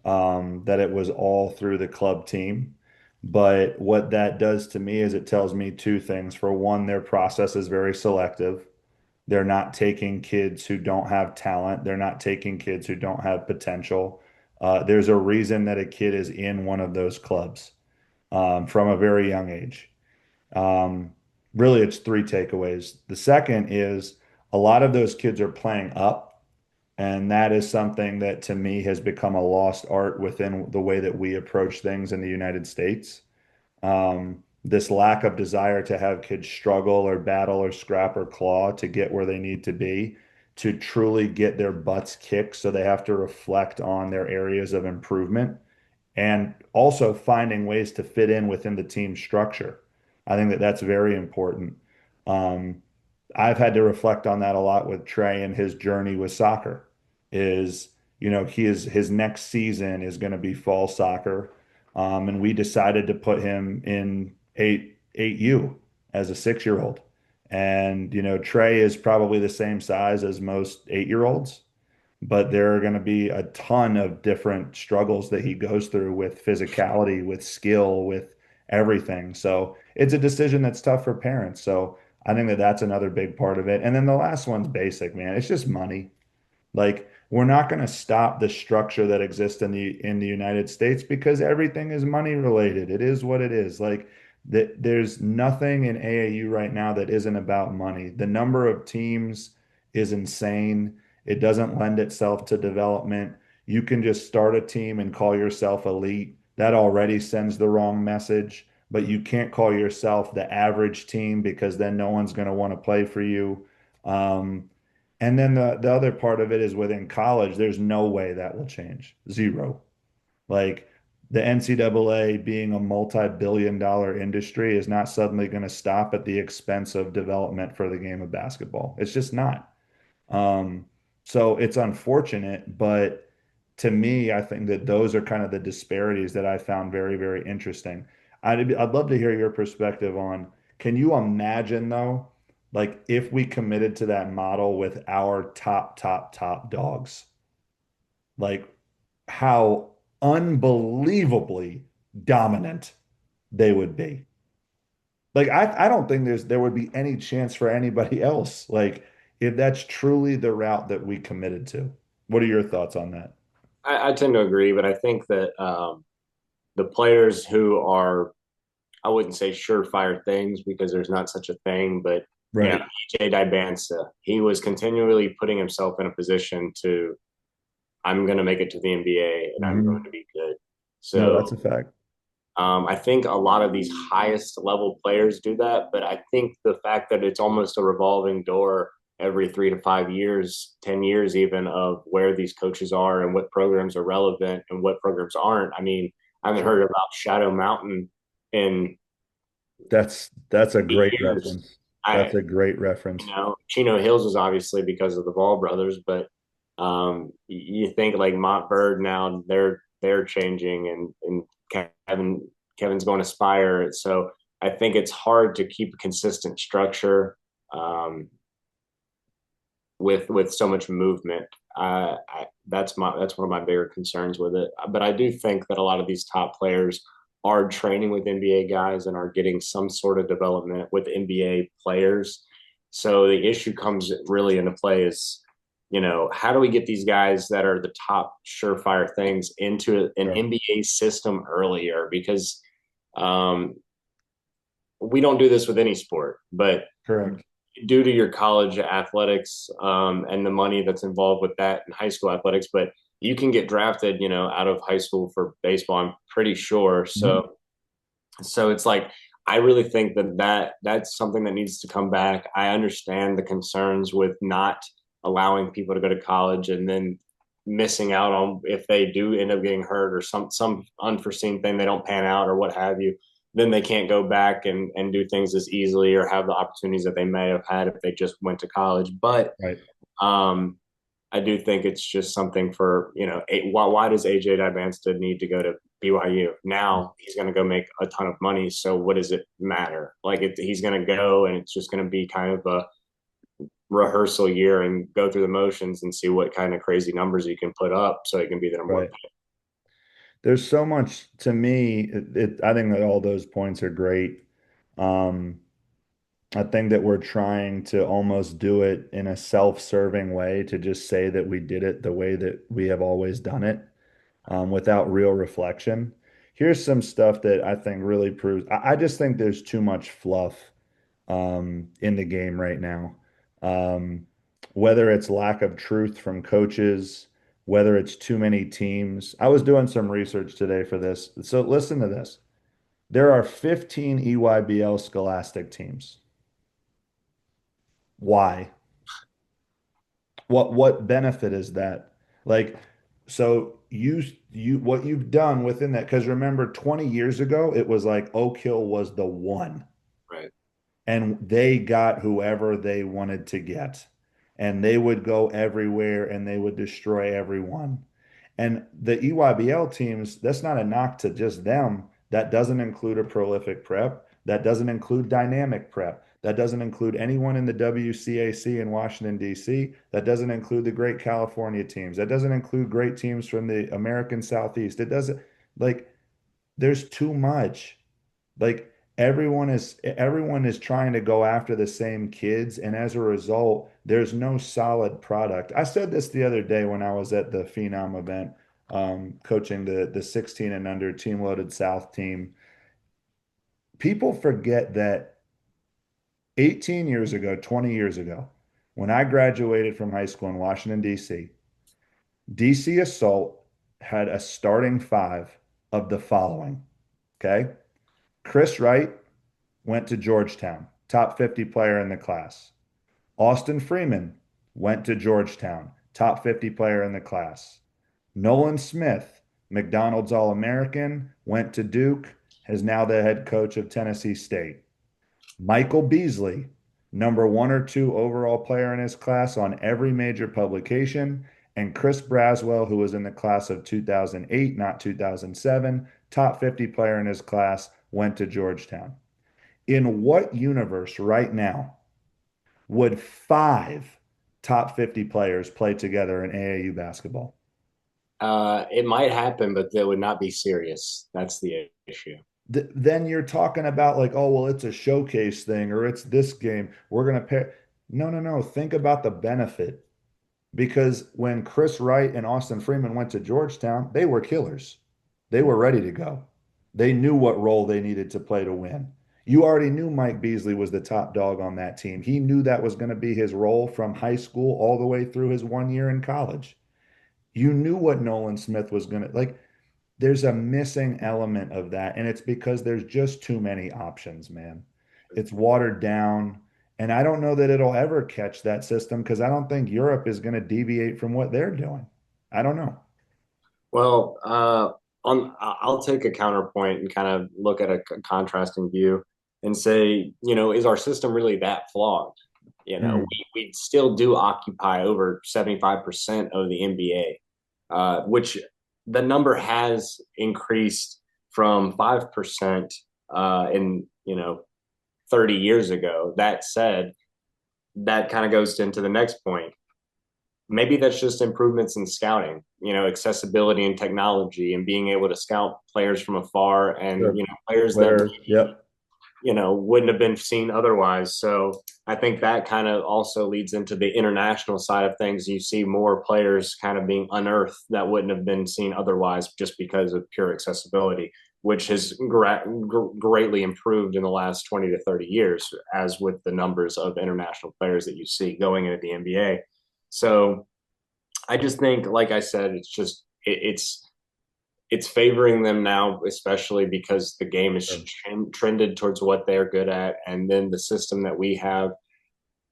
that it was all through the club team. But what that does to me is it tells me two things. For one, their process is very selective. They're not taking kids who don't have talent. They're not taking kids who don't have potential. There's a reason that a kid is in one of those clubs from a very young age. Um, Really, it's three takeaways. The second is a lot of those kids are playing up, and that is something that to me has become a lost art within the way that we approach things in the United States. This lack of desire to have kids struggle or battle or scrap or claw to get where they need to be, to truly get their butts kicked. So they have to reflect on their areas of improvement and also finding ways to fit in within the team structure. I think that that's very important. Um, I've had to reflect on that a lot with Trey and his journey with soccer is, his next season is going to be fall soccer. And we decided to put him in 8U as a 6-year-old. And, Trey is probably the same size as most 8-year-olds, but there are going to be a ton of different struggles that he goes through with physicality, with skill, with everything. So it's a decision that's tough for parents. So I think that that's another big part of it. And then the last one's basic, man. It's just money. Like we're not going to stop the structure that exists in the United States because everything is money related. It is what it is. Like there's nothing in AAU right now that isn't about money. The number of teams is insane. It doesn't lend itself to development. You can just start a team and call yourself elite. That already sends the wrong message, but you can't call yourself the average team because then no one's going to want to play for you. And then the other part of it is within college, there's no way that will change. Zero. Like the NCAA being a multi-billion dollar industry is not suddenly going to stop at the expense of development for the game of basketball. It's just not. Um, so it's unfortunate, but to me, I think that those are kind of the disparities that I found very, very interesting. I'd love to hear your perspective on, can you imagine though, like if we committed to that model with our top dogs, like how unbelievably dominant they would be. Like I don't think there would be any chance for anybody else. Like if that's truly the route that we committed to. What are your thoughts on that? I tend to agree, but I think that the players who are, I wouldn't say surefire things because there's not such a thing, but Right. EJ Dibansa, he was continually putting himself in a position to, I'm going to make it to the NBA and I'm going Hmm. to be good. No, So that's a fact. I think a lot of these highest level players do that, but I think the fact that it's almost a revolving door every 3 to 5 years, 10 years even, of where these coaches are and what programs are relevant and what programs aren't. I mean, I haven't Sure. heard about Shadow Mountain in That's a great years. reference. That's I, a great reference. Chino Hills was obviously because of the Ball brothers, but you think like Montverde now they're changing, and Kevin's going to Spire. So I think it's hard to keep a consistent structure um, with so much movement. That's one of my bigger concerns with it. But I do think that a lot of these top players are training with NBA guys and are getting some sort of development with NBA players. So the issue comes really into play is, how do we get these guys that are the top surefire things into an Sure. NBA system earlier? Because um, we don't do this with any sport, but Correct. due to your college athletics and the money that's involved with that in high school athletics, but you can get drafted, out of high school for baseball. I'm pretty sure. Mhm. So it's like I really think that's something that needs to come back. I understand the concerns with not allowing people to go to college and then missing out on if they do end up getting hurt or some unforeseen thing they don't pan out or what have you, then they can't go back and do things as easily or have the opportunities that they may have had if they just went to college. But Right. um, I do think it's just something for, why does AJ Divansta need to go to BYU? Now he's going to go make a ton of money. So what does it matter? Like he's going to go and it's just going to be kind of a rehearsal year and go through the motions and see what kind of crazy numbers you can put up so he can be the number one Right. There's so much to me. I think that all those points are great. Um, I think that we're trying to almost do it in a self-serving way to just say that we did it the way that we have always done it, without real reflection. Here's some stuff that I think really proves. I just think there's too much fluff in the game right now. Um, whether it's lack of truth from coaches, whether it's too many teams. I was doing some research today for this. So listen to this. There are 15 EYBL scholastic teams. Why? What benefit is that? Like, so you what you've done within that, because remember 20 years ago, it was like Oak Hill was the one. right. And they got whoever they wanted to get. And they would go everywhere and they would destroy everyone. And the EYBL teams, that's not a knock to just them. That doesn't include a prolific prep. That doesn't include dynamic prep. That doesn't include anyone in the WCAC in Washington, D.C. That doesn't include the great California teams. That doesn't include great teams from the American Southeast. It doesn't, like, there's too much. Like everyone is trying to go after the same kids, and as a result, there's no solid product. I said this the other day when I was at the Phenom event, coaching the 16 and under team loaded South team. People forget that 18 years ago, 20 years ago, when I graduated from high school in Washington, D.C., DC Assault had a starting five of the following. Okay. Chris Wright went to Georgetown, top 50 player in the class. Austin Freeman went to Georgetown, top 50 player in the class. Nolan Smith, McDonald's All American, went to Duke, is now the head coach of Tennessee State. Michael Beasley, number one or two overall player in his class on every major publication. And Chris Braswell, who was in the class of 2008, not 2007, top 50 player in his class, went to Georgetown. In what universe right now would five top 50 players play together in AAU basketball? It might happen, but that would not be serious. That's the issue. Then you're talking about like, oh, well, it's a showcase thing or it's this game. We're going to pair. No, no, no. Think about the benefit. Because when Chris Wright and Austin Freeman went to Georgetown, they were killers. They were ready to go. They knew what role they needed to play to win. You already knew Mike Beasley was the top dog on that team. He knew that was going to be his role from high school all the way through his 1 year in college. You knew what Nolan Smith was going to like. There's a missing element of that, and it's because there's just too many options, man. It's watered down, And I don't know that it'll ever catch that system because I don't think Europe is going to deviate from what they're doing. I don't know. Well, I'll take a counterpoint and kind of look at a contrasting view and say, is our system really that flawed? Mm, We still do occupy over 75% of the NBA, which the number has increased from 5% in, 30 years ago. That said, that kind of goes into the next point. Maybe that's just improvements in scouting, accessibility and technology and being able to scout players from afar and, sure. players that Twitter. Yep. wouldn't have been seen otherwise. So I think that kind of also leads into the international side of things. You see more players kind of being unearthed that wouldn't have been seen otherwise just because of pure accessibility, which has greatly improved in the last 20 to 30 years, as with the numbers of international players that you see going into the NBA. So I just think, like I said, it's favoring them now, especially because the game is Sure. trended towards what they're good at, and then the system that we have,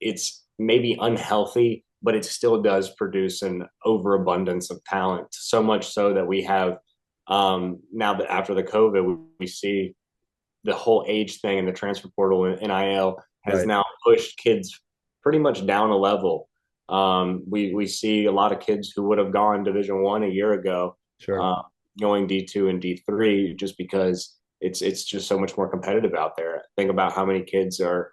it's maybe unhealthy, but it still does produce an overabundance of talent. So much so that we have now that after the COVID, we see the whole age thing and the transfer portal and NIL has Right. now pushed kids pretty much down a level. We see a lot of kids who would have gone Division 1 a year ago, Sure. uh, going D2 and D3 just because it's just so much more competitive out there. Think about how many kids are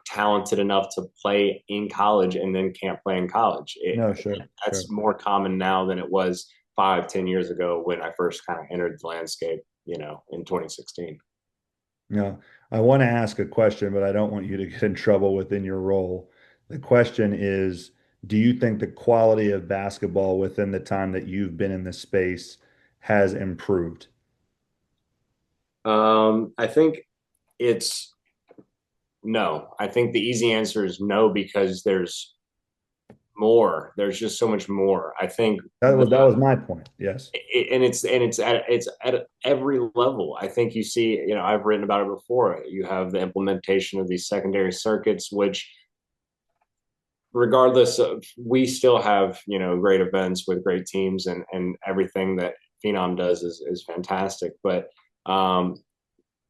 talented enough to play in college and then can't play in college. No, sure. Sure. That's more common now than it was 5, 10 years ago when I first kind of entered the landscape, in 2016. Yeah. I want to ask a question, but I don't want you to get in trouble within your role. The question is, do you think the quality of basketball within the time that you've been in the space has improved? I think it's no. I think the easy answer is no because there's more. There's just so much more. I think That was my point. Yes. and it's at every level. I think you see, I've written about it before. You have the implementation of these secondary circuits, which regardless of we still have, great events with great teams and everything that Phenom does is fantastic. But um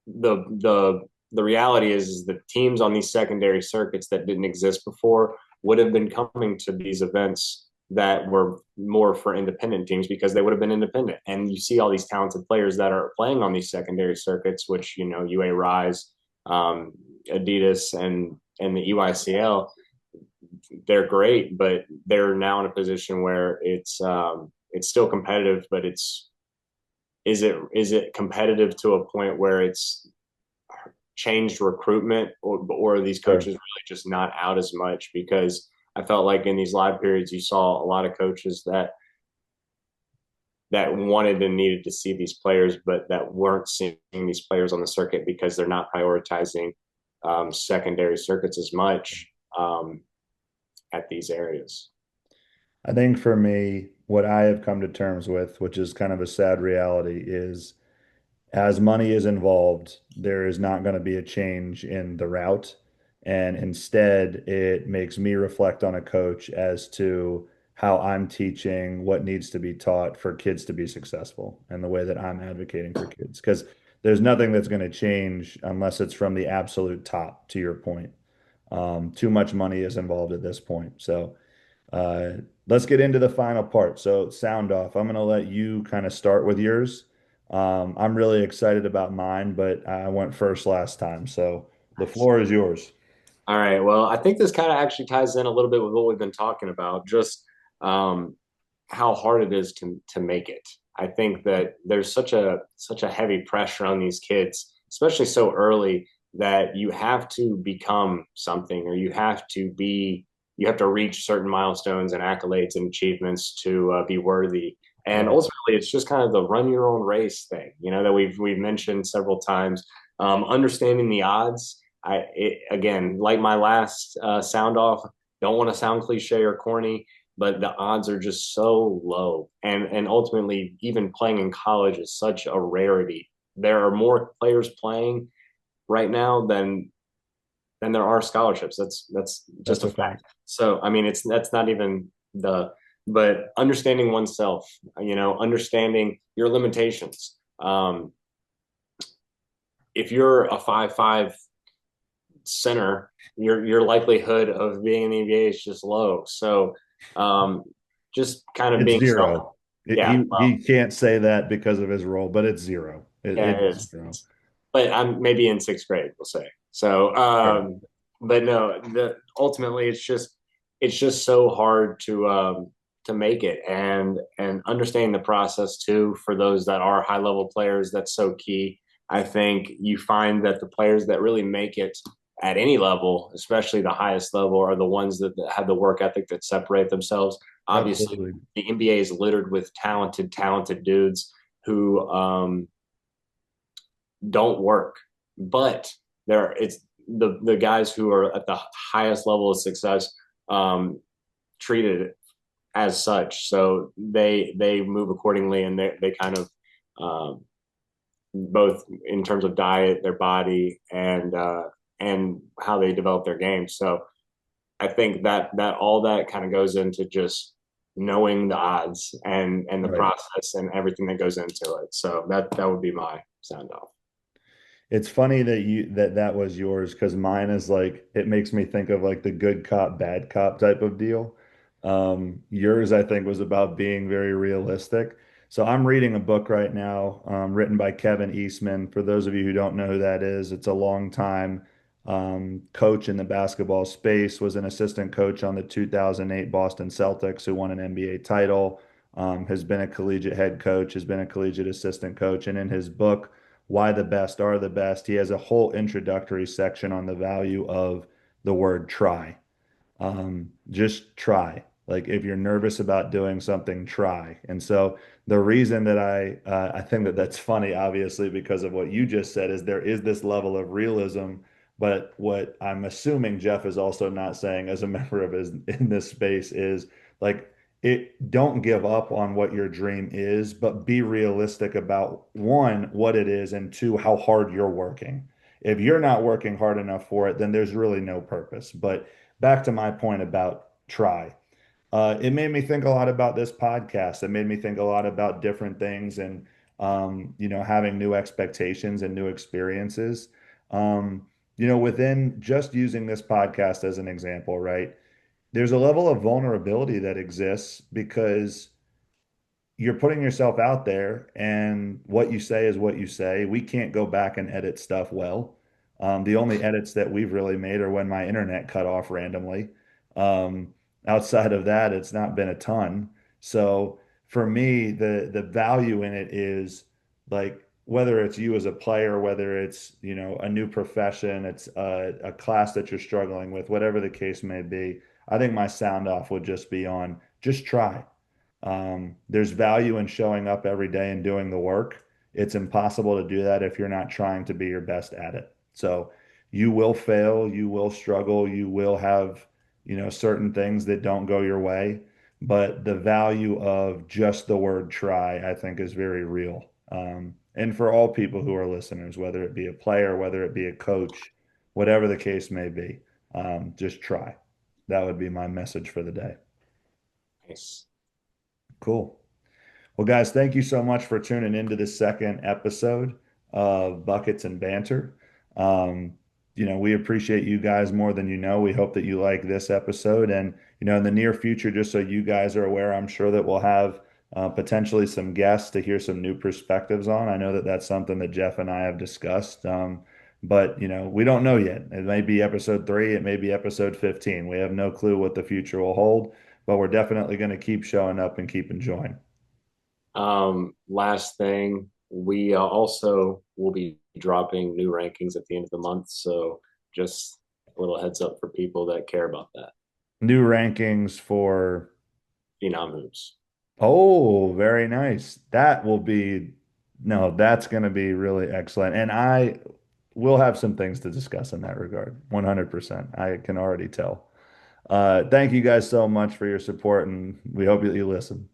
the reality is the teams on these secondary circuits that didn't exist before would have been coming to these events that were more for independent teams because they would have been independent. And you see all these talented players that are playing on these secondary circuits, which UA Rise, Adidas, and the EYCL. They're great, but they're now in a position where it's still competitive, but is it competitive to a point where it's changed recruitment, or are these Sure. coaches really just not out as much? Because I felt like in these live periods, you saw a lot of coaches that wanted and needed to see these players, but that weren't seeing these players on the circuit because they're not prioritizing secondary circuits as much at these areas. I think for me, what I have come to terms with, which is kind of a sad reality, is as money is involved, there is not going to be a change in the route. And instead, it makes me reflect on a coach as to how I'm teaching what needs to be taught for kids to be successful and the way that I'm advocating for kids. Because there's nothing that's going to change unless it's from the absolute top, to your point. Too much money is involved at this point. So, uh, let's get into the final part. So, sound off. I'm going to let you kind of start with yours. I'm really excited about mine, but I went first last time. So, the Nice. floor is yours. All right. Well, I think this kind of actually ties in a little bit with what we've been talking about, just um, how hard it is to make it. I think that there's such a heavy pressure on these kids, especially so early, that you have to become something, or you have to reach certain milestones and accolades and achievements to be worthy. And Right. ultimately, it's just kind of the run your own race thing, that we've mentioned several times. Understanding the odds. Again, like my last sound off, don't want to sound cliche or corny, but the odds are just so low. And ultimately, even playing in college is such a rarity. There are more players playing right now than there are scholarships. That's just That's a a fact. fact. So I mean, it's that's not even the but understanding oneself, understanding your limitations. If you're a 5'5" center, your likelihood of being in the NBA is just low. So um, just kind of It's being self. zero. Yeah, He can't say that because of his role, but it's zero. yeah, It's zero. but I'm maybe in sixth grade, we'll say. So, Sure. but no, the ultimately it's just so hard to make it and understanding the process too for those that are high level players. That's so key. I think you find that the players that really make it at any level, especially the highest level, are the ones that have the work ethic that separate themselves. Obviously, Absolutely. the NBA is littered with talented dudes who don't work. But it's the guys who are at the highest level of success um, treated as such. So they move accordingly, and they kind of both in terms of diet, their body, and how they develop their game. So I think that all that kind of goes into just knowing the odds and the Right. process and everything that goes into it. So that would be my sound off. It's funny that that was yours because mine is like it makes me think of like the good cop, bad cop type of deal. Yours, I think, was about being very realistic. So I'm reading a book right now, written by Kevin Eastman. For those of you who don't know who that is, it's a long time coach in the basketball space, was an assistant coach on the 2008 Boston Celtics, who won an NBA title, has been a collegiate head coach, has been a collegiate assistant coach, and in his book why the best are the best. He has a whole introductory section on the value of the word try. Just try. Like if you're nervous about doing something, try. And so the reason that I think that that's funny, obviously, because of what you just said, is there is this level of realism. But what I'm assuming Jeff is also not saying as a member of his in this space is like it don't give up on what your dream is, but be realistic about one, what it is, and two, how hard you're working. If you're not working hard enough for it, then there's really no purpose. But back to my point about try. It made me think a lot about this podcast. It made me think a lot about different things and, having new expectations and new experiences. Within just using this podcast as an example, right? There's a level of vulnerability that exists because you're putting yourself out there and what you say is what you say. We can't go back and edit stuff well. The only edits that we've really made are when my internet cut off randomly. Um, Outside of that, it's not been a ton. So for me, the value in it is like whether it's you as a player, whether it's, a new profession, it's a class that you're struggling with, whatever the case may be. I think my sound off would just be on just try. There's value in showing up every day and doing the work. It's impossible to do that if you're not trying to be your best at it. So you will fail, you will struggle, you will have, certain things that don't go your way. But the value of just the word try, I think, is very real. And for all people who are listeners, whether it be a player, whether it be a coach, whatever the case may be, just try. That would be my message for the day. Nice. Cool. Well, guys, thank you so much for tuning into the second episode of Buckets and Banter. Um, we appreciate you guys more than you know. We hope that you like this episode. And, in the near future, just so you guys are aware, I'm sure that we'll have potentially some guests to hear some new perspectives on. I know that that's something that Jeff and I have discussed. But, we don't know yet. It may be episode 3, it may be episode 15. We have no clue what the future will hold, but we're definitely going to keep showing up and keep enjoying. Last thing, we also will be dropping new rankings at the end of the month. So just a little heads up for people that care about that. New rankings for, Phenom Hoops. oh, very nice. That will be, no, that's going to be really excellent. And I will have some things to discuss in that regard. 100%. I can already tell. Thank you guys so much for your support, and we hope that you listen.